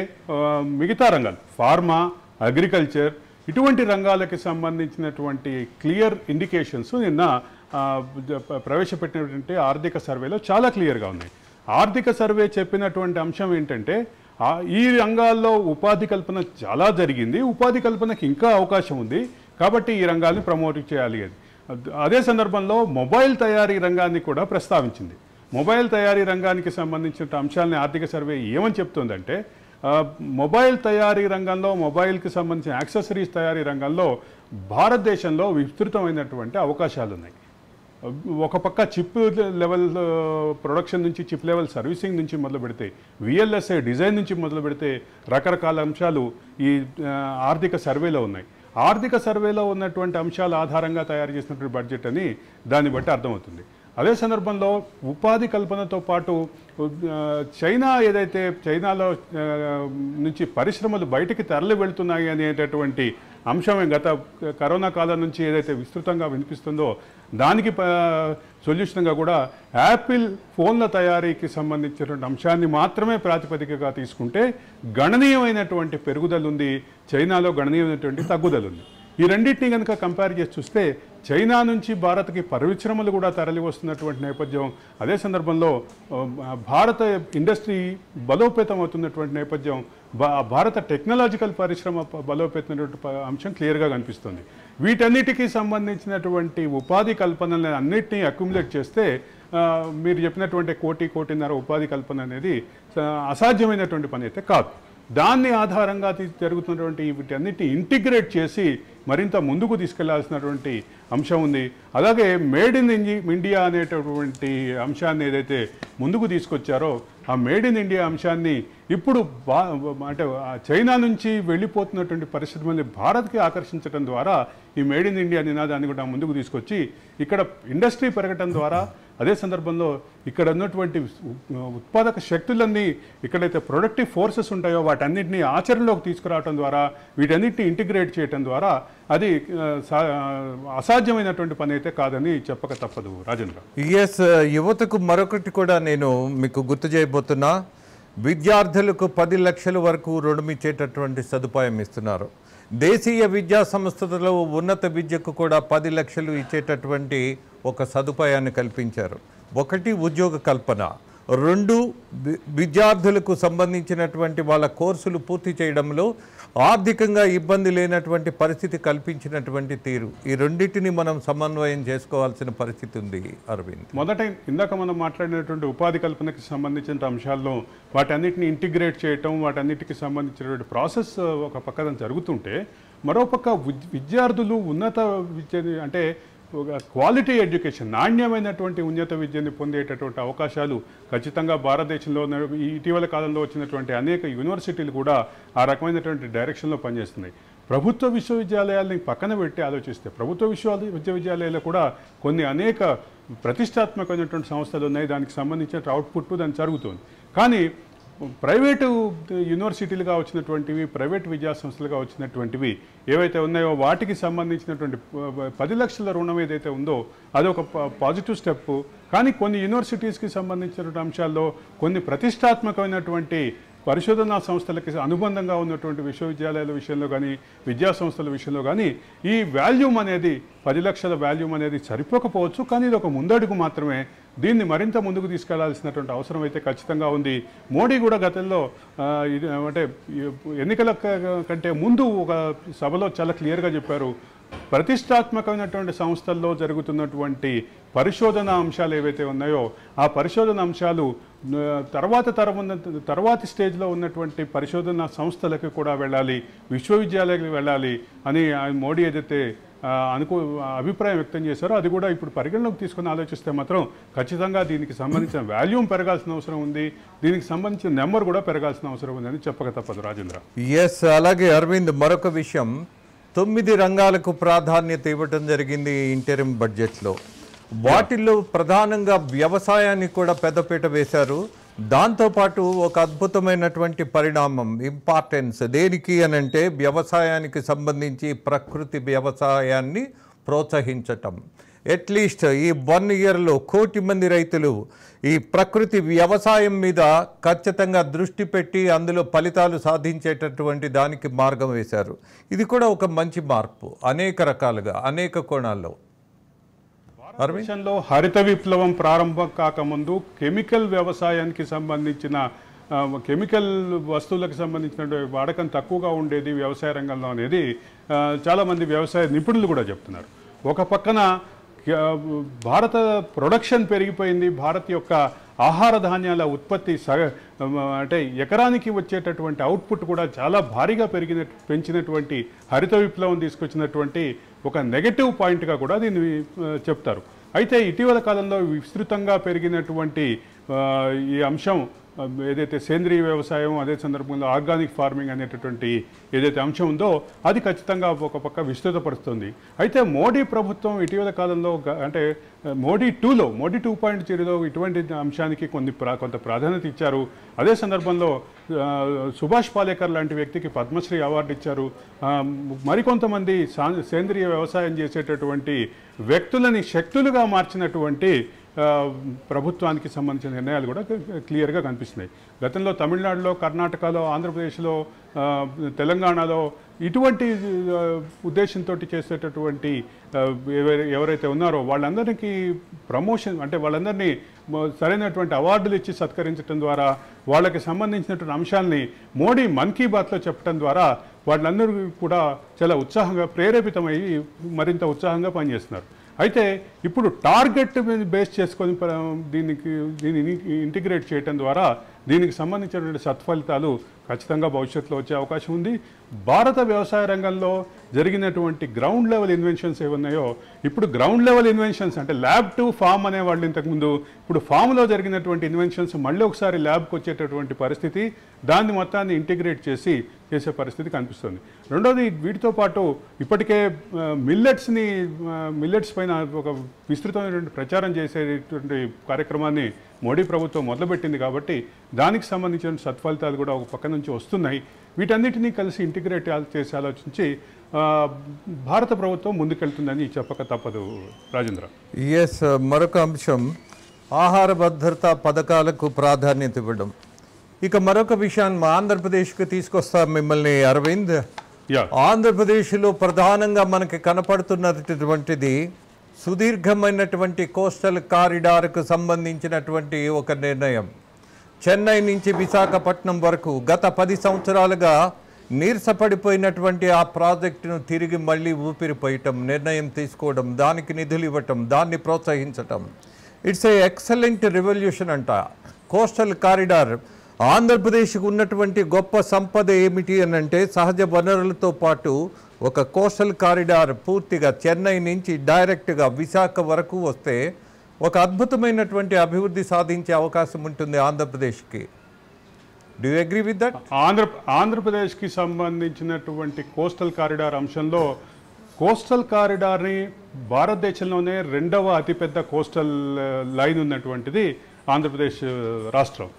మిగతా రంగాలు ఫార్మా, అగ్రికల్చర్, ఇటువంటి రంగాలకి సంబంధించినటువంటి క్లియర్ ఇండికేషన్స్ నిన్న ప్రవేశపెట్టినటువంటి ఆర్థిక సర్వేలో చాలా క్లియర్గా ఉన్నాయి. ఆర్థిక సర్వే చెప్పినటువంటి అంశం ఏంటంటే ఈ రంగాల్లో ఉపాధి కల్పన చాలా జరిగింది, ఉపాధి కల్పనకి ఇంకా అవకాశం ఉంది, కాబట్టి ఈ రంగాన్ని ప్రమోట్ చేయాలి అని. అదే సందర్భంలో మొబైల్ తయారీ రంగాన్ని కూడా ప్రస్తావించింది. మొబైల్ తయారీ రంగానికి సంబంధించిన అంశాలని ఆర్థిక సర్వే ఏమని చెప్తుందంటే మొబైల్ తయారీ రంగంలో, మొబైల్కి సంబంధించిన యాక్సెసరీస్ తయారీ రంగంలో భారతదేశంలో విస్తృతమైనటువంటి అవకాశాలు ఉన్నాయి. ఒక పక్క చిప్ లెవెల్ ప్రొడక్షన్ నుంచి చిప్ లెవెల్ సర్వీసింగ్ నుంచి మొదలు పెడితే, VLSI డిజైన్ నుంచి మొదలు పెడితే రకరకాల అంశాలు ఈ ఆర్థిక సర్వేలో ఉన్నాయి. ఆర్థిక సర్వేలో ఉన్నటువంటి అంశాల ఆధారంగా తయారు చేసినటువంటి బడ్జెట్ అని దాన్ని బట్టి అర్థమవుతుంది. అదే సందర్భంలో ఉపాధి కల్పనతో పాటు చైనాలో నుంచి పరిశ్రమలు బయటికి తరలి వెళ్తున్నాయి అనేటటువంటి అంశమే గత కరోనా కాలం నుంచి ఏదైతే విస్తృతంగా వినిపిస్తుందో దానికి సొల్యూషన్గా కూడా యాపిల్ ఫోన్ల తయారీకి సంబంధించినటువంటి అంశాన్ని మాత్రమే ప్రాతిపదికగా తీసుకుంటే గణనీయమైనటువంటి పెరుగుదల ఉంది, చైనాలో గణనీయమైనటువంటి తగ్గుదల ఉంది. ఈ రెండింటినీ కనుక కంపేర్ చేసి చూస్తే చైనా నుంచి భారత్కి పరిశ్రమలు కూడా తరలి వస్తున్నటువంటి నేపథ్యం, అదే సందర్భంలో భారత ఇండస్ట్రీ బలోపేతం అవుతున్నటువంటి నేపథ్యం, భారత టెక్నాలజికల్ పరిశ్రమ బలోపేతమైనటువంటి అంశం క్లియర్గా కనిపిస్తుంది. వీటన్నిటికీ సంబంధించినటువంటి ఉపాధి కల్పనలను అన్నిటినీ అక్యుములేట్ చేస్తే మీరు చెప్పినటువంటి కోటిన్నర ఉపాధి కల్పన అనేది అసాధ్యమైనటువంటి పని అయితే కాదు. దాన్ని ఆధారంగా జరుగుతున్నటువంటి వీటన్నిటిని ఇంటిగ్రేట్ చేసి మరింత ముందుకు తీసుకెళ్లాల్సినటువంటి అంశం ఉంది. అలాగే మేడ్ ఇన్ ఇండియా అనేటటువంటి అంశాన్ని ఏదైతే ముందుకు తీసుకొచ్చారో ఆ మేడ్ ఇన్ ఇండియా అంశాన్ని ఇప్పుడు అంటే చైనా నుంచి వెళ్ళిపోతున్నటువంటి పరిశ్రమల్ని భారత్కి ఆకర్షించడం ద్వారా ఈ మేడ్ ఇన్ ఇండియా నినాదాన్ని కూడా ముందుకు తీసుకొచ్చి ఇక్కడ ఇండస్ట్రీ పెరగటం ద్వారా, అదే సందర్భంలో ఇక్కడ ఉన్నటువంటి ఉత్పాదక శక్తులన్నీ ఎక్కడైతే ప్రొడక్టివ్ ఫోర్సెస్ ఉంటాయో వాటన్నిటిని ఆచరణలోకి తీసుకురావడం ద్వారా, వీటన్నిటిని ఇంటిగ్రేట్ చేయడం ద్వారా అది అసాధ్యమైనటువంటి పని అయితే కాదని చెప్పక తప్పదు. రాజేంద్ర, యువతకు మరొకటి కూడా నేను మీకు గుర్తు చేయబోతున్నా. విద్యార్థులకు 10 లక్షల వరకు రుణం ఇచ్చేటటువంటి సదుపాయం ఇస్తున్నారు. దేశీయ విద్యా సంస్థలలో ఉన్నత విద్యకు కూడా 10 లక్షలు ఇచ్చేటటువంటి ఒక సదుపాయాన్ని కల్పించారు. 1 ఉద్యోగ కల్పన, 2 విద్యార్థులకు సంబంధించినటువంటి వాళ్ళ కోర్సులు పూర్తి చేయడంలో ఆర్థికంగా ఇబ్బంది లేనటువంటి పరిస్థితి కల్పించినటువంటి తీరు, ఈ రెండింటిని మనం సమన్వయం చేసుకోవాల్సిన పరిస్థితి ఉంది. అరవింద్, మొదట ఇందాక మనం మాట్లాడినటువంటి ఉపాధి కల్పనకి సంబంధించిన అంశాల్లో వాటన్నిటిని ఇంటిగ్రేట్ చేయటం, వాటన్నిటికి సంబంధించినటువంటి ప్రాసెస్ ఒక పక్కన జరుగుతుంటే, మరోపక్క విద్యార్థులు ఉన్నత విద్యని అంటే క్వాలిటీ ఎడ్యుకేషన్, నాణ్యమైనటువంటి ఉన్నత విద్యని పొందేటటువంటి అవకాశాలు ఖచ్చితంగా భారతదేశంలో ఇటీవల కాలంలో వచ్చినటువంటి అనేక యూనివర్సిటీలు కూడా ఆ రకమైనటువంటి డైరెక్షన్లో పనిచేస్తున్నాయి. ప్రభుత్వ విశ్వవిద్యాలయాలని పక్కన పెట్టి ఆలోచిస్తే ప్రభుత్వ విశ్వవిద్యాలయాలు కూడా కొన్ని అనేక ప్రతిష్టాత్మకమైనటువంటి సంస్థలు ఉన్నాయి, దానికి సంబంధించిన అవుట్పుట్ దానికి జరుగుతుంది. కానీ ప్రైవేటు యూనివర్సిటీలుగా వచ్చినటువంటివి, ప్రైవేట్ విద్యా సంస్థలుగా వచ్చినటువంటివి ఏవైతే ఉన్నాయో వాటికి సంబంధించినటువంటి 10 లక్షల రుణం ఏదైతే ఉందో అది ఒక పాజిటివ్ స్టెప్. కానీ కొన్ని యూనివర్సిటీస్కి సంబంధించినటువంటి అంశాల్లో కొన్ని ప్రతిష్టాత్మకమైనటువంటి పరిశోధనా సంస్థలకి అనుబంధంగా ఉన్నటువంటి విశ్వవిద్యాలయాల విషయంలో కానీ, విద్యా సంస్థల విషయంలో కానీ ఈ వాల్యూమ్ అనేది 10 లక్షల వాల్యూమ్ అనేది సరిపోకపోవచ్చు. కానీ ఇది ఒక ముందడుగు మాత్రమే. దీన్ని మరింత ముందుకు తీసుకెళ్లాల్సినటువంటి అవసరం అయితే ఖచ్చితంగా ఉంది. మోడీ కూడా గతంలో అంటే ఎన్నికల కంటే ముందు ఒక సభలో చాలా క్లియర్గా చెప్పారు, ప్రతిష్టాత్మకమైనటువంటి సంస్థల్లో జరుగుతున్నటువంటి పరిశోధన అంశాలు ఏవైతే ఉన్నాయో ఆ పరిశోధన అంశాలు తర్వాతి స్టేజ్లో ఉన్నటువంటి పరిశోధన సంస్థలకు కూడా వెళ్ళాలి, విశ్వవిద్యాలయాలకు వెళ్ళాలి అని మోడీ ఏదైతే అభిప్రాయం వ్యక్తం చేశారో అది కూడా ఇప్పుడు పరిగణలోకి తీసుకుని ఆలోచిస్తే మాత్రం ఖచ్చితంగా దీనికి సంబంధించిన వాల్యూమ్ పెరగాల్సిన అవసరం ఉంది, దీనికి సంబంధించిన నెంబర్ కూడా పెరగాల్సిన అవసరం ఉంది అని చెప్పక తప్పదు. రాజేంద్ర, అలాగే అరవింద్, మరొక విషయం, 9 రంగాలకు ప్రాధాన్యత ఇవ్వటం జరిగింది ఇంటరిమ్ బడ్జెట్లో. వాటిల్లో ప్రధానంగా వ్యవసాయాన్ని కూడా పెద్దపీట వేశారు. దాంతోపాటు ఒక అద్భుతమైనటువంటి పరిణామం ఇంపార్టెన్స్ దేనికి అనంటే వ్యవసాయానికి సంబంధించి ప్రకృతి వ్యవసాయాన్ని ప్రోత్సహించటం. అట్లీస్ట్ ఈ 1 ఇయర్లో 1 కోటి మంది రైతులు ఈ ప్రకృతి వ్యవసాయం మీద ఖచ్చితంగా దృష్టి పెట్టి అందులో ఫలితాలు సాధించేటటువంటి దానికి మార్గం వేశారు. ఇది కూడా ఒక మంచి మార్పు అనేక రకాలుగా అనేక కోణాల్లో. భారతదేశంలో హరిత విప్లవం ప్రారంభం కాకముందు కెమికల్ వ్యవసాయానికి సంబంధించిన కెమికల్ వస్తువులకు సంబంధించిన వాడకం తక్కువగా ఉండేది వ్యవసాయ రంగంలో అనేది చాలామంది వ్యవసాయ నిపుణులు కూడా చెప్తున్నారు. ఒక పక్కన భారత ప్రొడక్షన్ పెరిగిపోయింది, భారత్ యొక్క ఆహార ధాన్యాల ఉత్పత్తి అంటే ఎకరానికి వచ్చేటటువంటి అవుట్పుట్ కూడా చాలా భారీగా పెంచినటువంటి హరిత విప్లవం తీసుకొచ్చినటువంటి ఒక నెగటివ్ పాయింట్గా కూడా దీన్ని చెప్తారు. అయితే ఇటీవల కాలంలో విస్తృతంగా పెరిగినటువంటి ఈ అంశం ఏదైతే సేంద్రీయ వ్యవసాయం, అదే సందర్భంలో ఆర్గానిక్ ఫార్మింగ్ అనేటటువంటి ఏదైతే అంశం ఉందో అది ఖచ్చితంగా ఒక పక్క విస్తృతపరుస్తుంది. అయితే మోడీ ప్రభుత్వం ఇటీవల కాలంలో అంటే మోడీ 2.0లో ఇటువంటి అంశానికి కొంత ప్రాధాన్యత ఇచ్చారు. అదే సందర్భంలో సుభాష్ పాలేకర్ లాంటి వ్యక్తికి పద్మశ్రీ అవార్డు ఇచ్చారు. మరికొంతమంది సేంద్రీయ వ్యవసాయం చేసేటటువంటి వ్యక్తులని శక్తులుగా మార్చినటువంటి ప్రభుత్వానికి సంబంధించిన నిర్ణయాలు కూడా క్లియర్గా కనిపిస్తున్నాయి. గతంలో తమిళనాడులో, కర్ణాటకలో, ఆంధ్రప్రదేశ్లో, తెలంగాణలో ఇటువంటి ఉద్దేశంతో చేసేటటువంటి ఎవరైతే ఉన్నారో వాళ్ళందరికీ ప్రమోషన్ అంటే వాళ్ళందరినీ సరైనటువంటి అవార్డులు ఇచ్చి సత్కరించడం ద్వారా వాళ్ళకి సంబంధించినటువంటి అంశాలని మోడీ మన్ కీ బాత్లో చెప్పడం ద్వారా వాళ్ళందరూ కూడా చాలా ఉత్సాహంగా ప్రేరేపితమయ్యి మరింత ఉత్సాహంగా పనిచేస్తున్నారు. అయితే ఇప్పుడు టార్గెట్ బేస్ చేసుకొని దీన్ని ఇంటిగ్రేట్ చేయడం ద్వారా దీనికి సంబంధించినటువంటి సత్ఫలితాలు ఖచ్చితంగా భవిష్యత్తులో వచ్చే అవకాశం ఉంది. భారత వ్యవసాయ రంగంలో జరిగినటువంటి గ్రౌండ్ లెవెల్ ఇన్వెన్షన్స్ ఏమున్నాయో ఇప్పుడు గ్రౌండ్ లెవెల్ ఇన్వెన్షన్స్ అంటే ల్యాబ్ టు ఫామ్ అనేవాళ్ళు ఇంతకుముందు, ఇప్పుడు ఫామ్లో జరిగినటువంటి ఇన్వెన్షన్స్ మళ్ళీ ఒకసారి ల్యాబ్కి వచ్చేటటువంటి పరిస్థితి, దాన్ని మొత్తాన్ని ఇంటిగ్రేట్ చేసే పరిస్థితి కనిపిస్తుంది. రెండోది వీటితో పాటు ఇప్పటికే మిల్లెట్స్ పైన ఒక విస్తృతమైనటువంటి ప్రచారం చేసేటువంటి కార్యక్రమాన్ని మోడీ ప్రభుత్వం మొదలుపెట్టింది కాబట్టి దానికి సంబంధించిన సత్ఫలితాలు కూడా ఒక పక్క నుంచి వస్తున్నాయి. వీటన్నిటినీ కలిసి ఇంటిగ్రేట్ చేసి ఆలోచించి భారత ప్రభుత్వం ముందుకెళ్తుందని చెప్పక తప్పదు. రాజేంద్ర. ఎస్, మరొక అంశం ఆహార భద్రతా పథకాలకు ప్రాధాన్యత ఇవ్వడం. ఇక మరొక విషయాన్ని ఆంధ్రప్రదేశ్కి తీసుకొస్తాం మిమ్మల్ని అరవింద్. ఆంధ్రప్రదేశ్లో ప్రధానంగా మనకి కనపడుతున్నటువంటిది సుదీర్ఘమైనటువంటి కోస్టల్ కారిడార్కు సంబంధించినటువంటి ఒక నిర్ణయం. చెన్నై నుంచి విశాఖపట్నం వరకు గత 10 సంవత్సరాలుగా నీరసపడిపోయినటువంటి ఆ ప్రాజెక్టును తిరిగి మళ్ళీ ఊపిరిపోయటం, నిర్ణయం తీసుకోవడం, దానికి నిధులు ఇవ్వటం, దాన్ని ప్రోత్సహించటం. ఇట్స్ ఏ ఎక్సలెంట్ రెవల్యూషన్ అంట. కోస్టల్ కారిడార్ ఆంధ్రప్రదేశ్కు ఉన్నటువంటి గొప్ప సంపద ఏమిటి అనంటే సహజ వనరులతో పాటు ఒక కోస్టల్ కారిడార్ పూర్తిగా చెన్నై నుంచి డైరెక్ట్గా విశాఖ వరకు వస్తే ఒక అద్భుతమైనటువంటి అభివృద్ధి సాధించే అవకాశం ఉంటుంది ఆంధ్రప్రదేశ్కి. Do you agree with that? ఆంధ్రప్రదేశ్కి సంబంధించినటువంటి కోస్టల్ కారిడార్ అంశంలో కోస్టల్ కారిడార్ని భారతదేశంలోనే 2వ అతిపెద్ద కోస్టల్ లైన్ ఉన్నటువంటిది ఆంధ్రప్రదేశ్ రాష్ట్రం.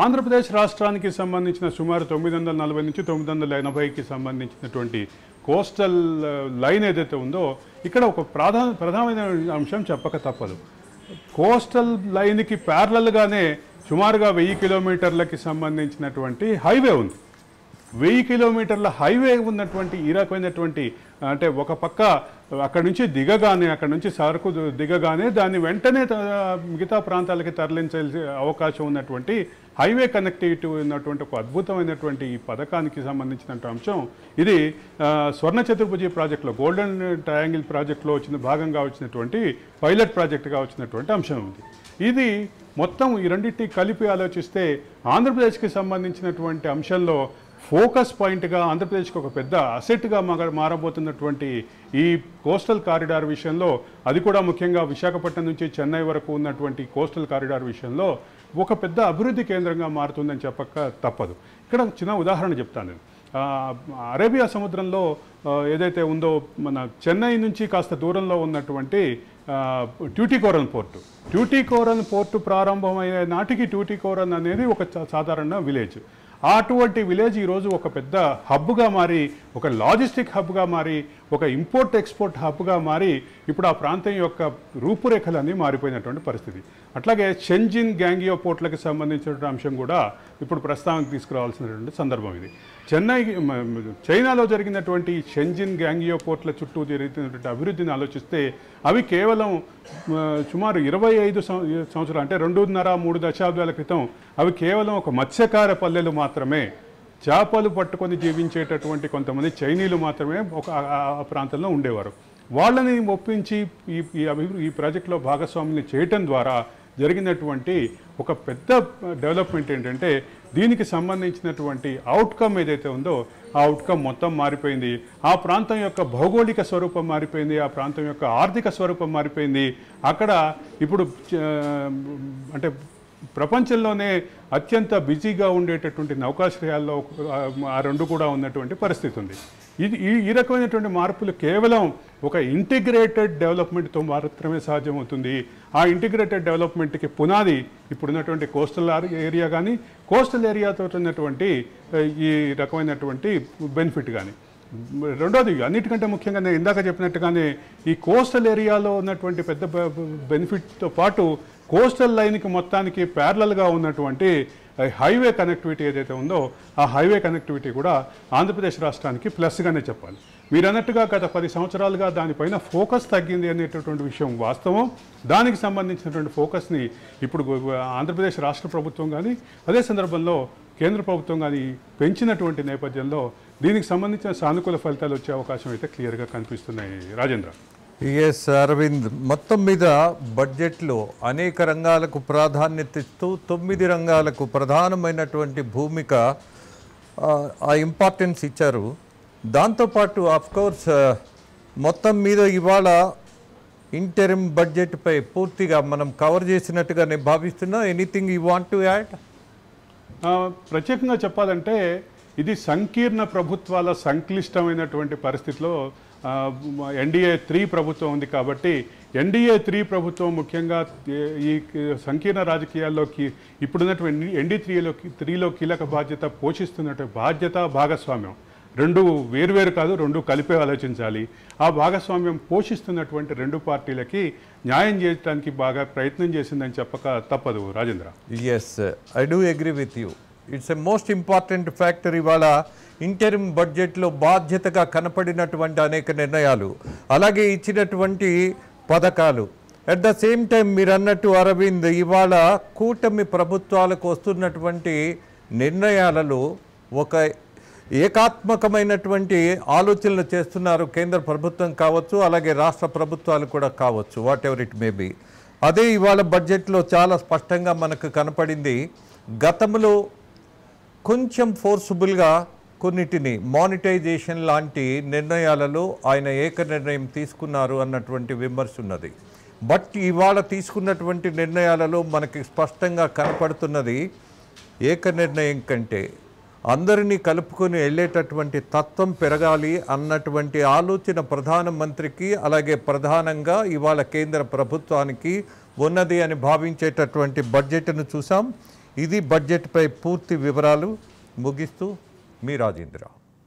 ఆంధ్రప్రదేశ్ రాష్ట్రానికి సంబంధించిన సుమారు 940 నుంచి 980కి సంబంధించినటువంటి కోస్టల్ లైన్ ఏదైతే ఉందో ఇక్కడ ఒక ప్రధానమైన అంశం చెప్పక తప్పదు. కోస్టల్ లైన్కి ప్యారలల్గానే సుమారుగా 1000 కిలోమీటర్లకి సంబంధించినటువంటి హైవే ఉంది. 1000 కిలోమీటర్ల హైవే ఉన్నటువంటి ఈ రకమైనటువంటి అంటే ఒక పక్క అక్కడ నుంచి అక్కడ నుంచి సరుకు దిగగానే దాన్ని వెంటనే మిగతా ప్రాంతాలకి తరలించే అవకాశం ఉన్నటువంటి హైవే కనెక్టివిటీ ఉన్నటువంటి ఒక అద్భుతమైనటువంటి ఈ పథకానికి సంబంధించిన అంశం ఇది స్వర్ణ చతుర్భుజి ప్రాజెక్టులో గోల్డెన్ ట్రయాంగిల్ ప్రాజెక్టులో భాగంగా వచ్చినటువంటి పైలట్ ప్రాజెక్టుగా వచ్చినటువంటి అంశం ఉంది. ఇది మొత్తం ఈ రెండింటినీ కలిపి ఆలోచిస్తే ఆంధ్రప్రదేశ్కి సంబంధించినటువంటి అంశంలో ఫోకస్ పాయింట్గా ఆంధ్రప్రదేశ్కి ఒక పెద్ద అసెట్గా మారబోతున్నటువంటి ఈ కోస్టల్ కారిడార్ విషయంలో, అది కూడా ముఖ్యంగా విశాఖపట్నం నుంచి చెన్నై వరకు ఉన్నటువంటి కోస్టల్ కారిడార్ విషయంలో ఒక పెద్ద అభివృద్ధి కేంద్రంగా మారుతుందని చెప్పక తప్పదు. ఇక్కడ చిన్న ఉదాహరణ చెప్తాను. అరేబియా సముద్రంలో ఏదైతే ఉందో మన చెన్నై నుంచి కాస్త దూరంలో ఉన్నటువంటి ట్యూటికోరన్ పోర్టు ప్రారంభమయ్యే నాటికి ట్యూటికోరన్ అనేది ఒక సాధారణ విలేజ్. అటువంటి విలేజ్ ఈరోజు ఒక పెద్ద హబ్గా మారి, ఒక లాజిస్టిక్ హబ్గా మారి, ఒక ఇంపోర్ట్ ఎక్స్పోర్ట్ హబ్గా మారి ఇప్పుడు ఆ ప్రాంతం యొక్క రూపురేఖలన్నీ మారిపోయినటువంటి పరిస్థితి. అట్లాగే షెంజిన్ గ్యాంగియో పోర్ట్లకు సంబంధించినటువంటి అంశం కూడా ఇప్పుడు ప్రస్తావనకు తీసుకురావాల్సినటువంటి సందర్భం ఇది. చైనాలో జరిగినటువంటి షెంజిన్ గ్యాంగియో పోర్ట్ల చుట్టూ జరుగుతున్నటువంటి అభివృద్ధిని ఆలోచిస్తే అవి కేవలం సుమారు 25 సంవత్సరాలు అంటే 2.5-3 దశాబ్దాల క్రితం అవి కేవలం ఒక మత్స్యకార పల్లెలు మాత్రమే, చేపలు పట్టుకొని జీవించేటటువంటి కొంతమంది చైనీయులు మాత్రమే ఆ ప్రాంతంలో ఉండేవారు. వాళ్ళని ఒప్పించి ఈ ప్రాజెక్టులో భాగస్వాములు చేయటం ద్వారా జరిగినటువంటి ఒక పెద్ద డెవలప్మెంట్ ఏంటంటే దీనికి సంబంధించినటువంటి అవుట్కమ్ ఏదైతే ఉందో ఆ అవుట్కమ్ మొత్తం మారిపోయింది. ఆ ప్రాంతం యొక్క భౌగోళిక స్వరూపం మారిపోయింది, ఆ ప్రాంతం యొక్క ఆర్థిక స్వరూపం మారిపోయింది. అక్కడ ఇప్పుడు అంటే ప్రపంచంలోనే అత్యంత బిజీగా ఉండేటటువంటి నౌకాశ్రయాల్లో ఆ రెండు కూడా ఉన్నటువంటి పరిస్థితి ఉంది. ఈ రకమైనటువంటి మార్పులు కేవలం ఒక ఇంటిగ్రేటెడ్ డెవలప్మెంట్తో మాత్రమే సాధ్యమవుతుంది. ఆ ఇంటిగ్రేటెడ్ డెవలప్మెంట్కి పునాది ఇప్పుడున్నటువంటి కోస్టల్ ఏరియా కానీ, కోస్టల్ ఏరియాతో ఉన్నటువంటి ఈ రకమైనటువంటి బెనిఫిట్ కానీ. రెండోది, అన్నిటికంటే ముఖ్యంగా నేను ఇందాక చెప్పినట్టుగానే ఈ కోస్టల్ ఏరియాలో ఉన్నటువంటి పెద్ద బెనిఫిట్తో పాటు కోస్టల్ లైన్కి మొత్తానికి ప్యారలల్గా ఉన్నటువంటి హైవే కనెక్టివిటీ ఏదైతే ఉందో ఆ హైవే కనెక్టివిటీ కూడా ఆంధ్రప్రదేశ్ రాష్ట్రానికి ప్లస్గానే చెప్పాలి. మీరు అన్నట్టుగా గత 10 సంవత్సరాలుగా దానిపైన ఫోకస్ తగ్గింది అనేటటువంటి విషయం వాస్తవం. దానికి సంబంధించినటువంటి ఫోకస్ని ఇప్పుడు ఆంధ్రప్రదేశ్ రాష్ట్ర ప్రభుత్వం కానీ, అదే సందర్భంలో కేంద్ర ప్రభుత్వం కానీ పెంచినటువంటి నేపథ్యంలో దీనికి సంబంధించిన సానుకూల ఫలితాలు వచ్చే అవకాశం అయితే క్లియర్గా కనిపిస్తున్నాయి. రాజేంద్ర. ఎస్ అరవింద్, మొత్తం మీద బడ్జెట్లో అనేక రంగాలకు ప్రాధాన్యత ఇస్తూ 9 రంగాలకు ప్రధానమైనటువంటి భూమిక ఆ ఇంపార్టెన్స్ ఇచ్చారు. దాంతోపాటు ఆఫ్కోర్స్ మొత్తం మీద ఇవాళ ఇంటరిమ్ బడ్జెట్పై పూర్తిగా మనం కవర్ చేసినట్టుగా నేను భావిస్తున్నా. Anything you want to add? ప్రత్యేకంగా చెప్పాలంటే ఇది సంకీర్ణ ప్రభుత్వాల సంక్లిష్టమైనటువంటి పరిస్థితిలో ఎన్డీఏ 3 ప్రభుత్వం ఉంది కాబట్టి ఎన్డీఏ 3 ప్రభుత్వం ముఖ్యంగా ఈ సంకీర్ణ రాజకీయాల్లోకి ఇప్పుడున్నటువంటి ND3లో కీలక బాధ్యత పోషిస్తున్నటువంటి బాధ్యత భాగస్వామ్యం రెండు వేరువేరు కాదు, రెండు కలిపే ఆలోచించాలి. ఆ భాగస్వామ్యం పోషిస్తున్నటువంటి 2 పార్టీలకి న్యాయం చేయడానికి బాగా ప్రయత్నం చేసిందని చెప్పక తప్పదు. Rajendra. Yes, I do agree with you. It's a most important factor. ఇవాళ ఇంటరిమ్ బడ్జెట్లో బాధ్యతగా కనపడినటువంటి అనేక నిర్ణయాలు, అలాగే ఇచ్చినటువంటి పథకాలు. అట్ ద సేమ్ టైం మీరు అన్నట్టు అరవింద్, ఇవాళ కూటమి ప్రభుత్వాలకు వస్తున్నటువంటి నిర్ణయాలలో ఒక ఏకాత్మకమైనటువంటి ఆలోచనలు చేస్తున్నారు కేంద్ర ప్రభుత్వం కావచ్చు, అలాగే రాష్ట్ర ప్రభుత్వాలు కూడా కావచ్చు, what ever it may be. అదే ఇవాళ బడ్జెట్లో చాలా స్పష్టంగా మనకు కనపడింది. గతంలో కొంచెం ఫోర్సుబుల్గా కొన్నిటిని మానిటైజేషన్ లాంటి నిర్ణయాలలో ఆయన ఏక నిర్ణయం తీసుకున్నారు అన్నటువంటి విమర్శ ఉన్నది. బట్ ఇవాళ తీసుకున్నటువంటి నిర్ణయాలలో మనకి స్పష్టంగా కనపడుతున్నది ఏక నిర్ణయం కంటే అందరినీ కలుపుకొని వెళ్ళేటటువంటి తత్వం పెరగాలి అన్నటువంటి ఆలోచన ప్రధానమంత్రికి, అలాగే ప్రధానంగా ఇవాళ కేంద్ర ప్రభుత్వానికి ఉన్నది అని భావించేటటువంటి బడ్జెట్ను చూసాం. ఇది బడ్జెట్పై పూర్తి వివరాలు. ముగిస్తూ మీ రాజేంద్ర.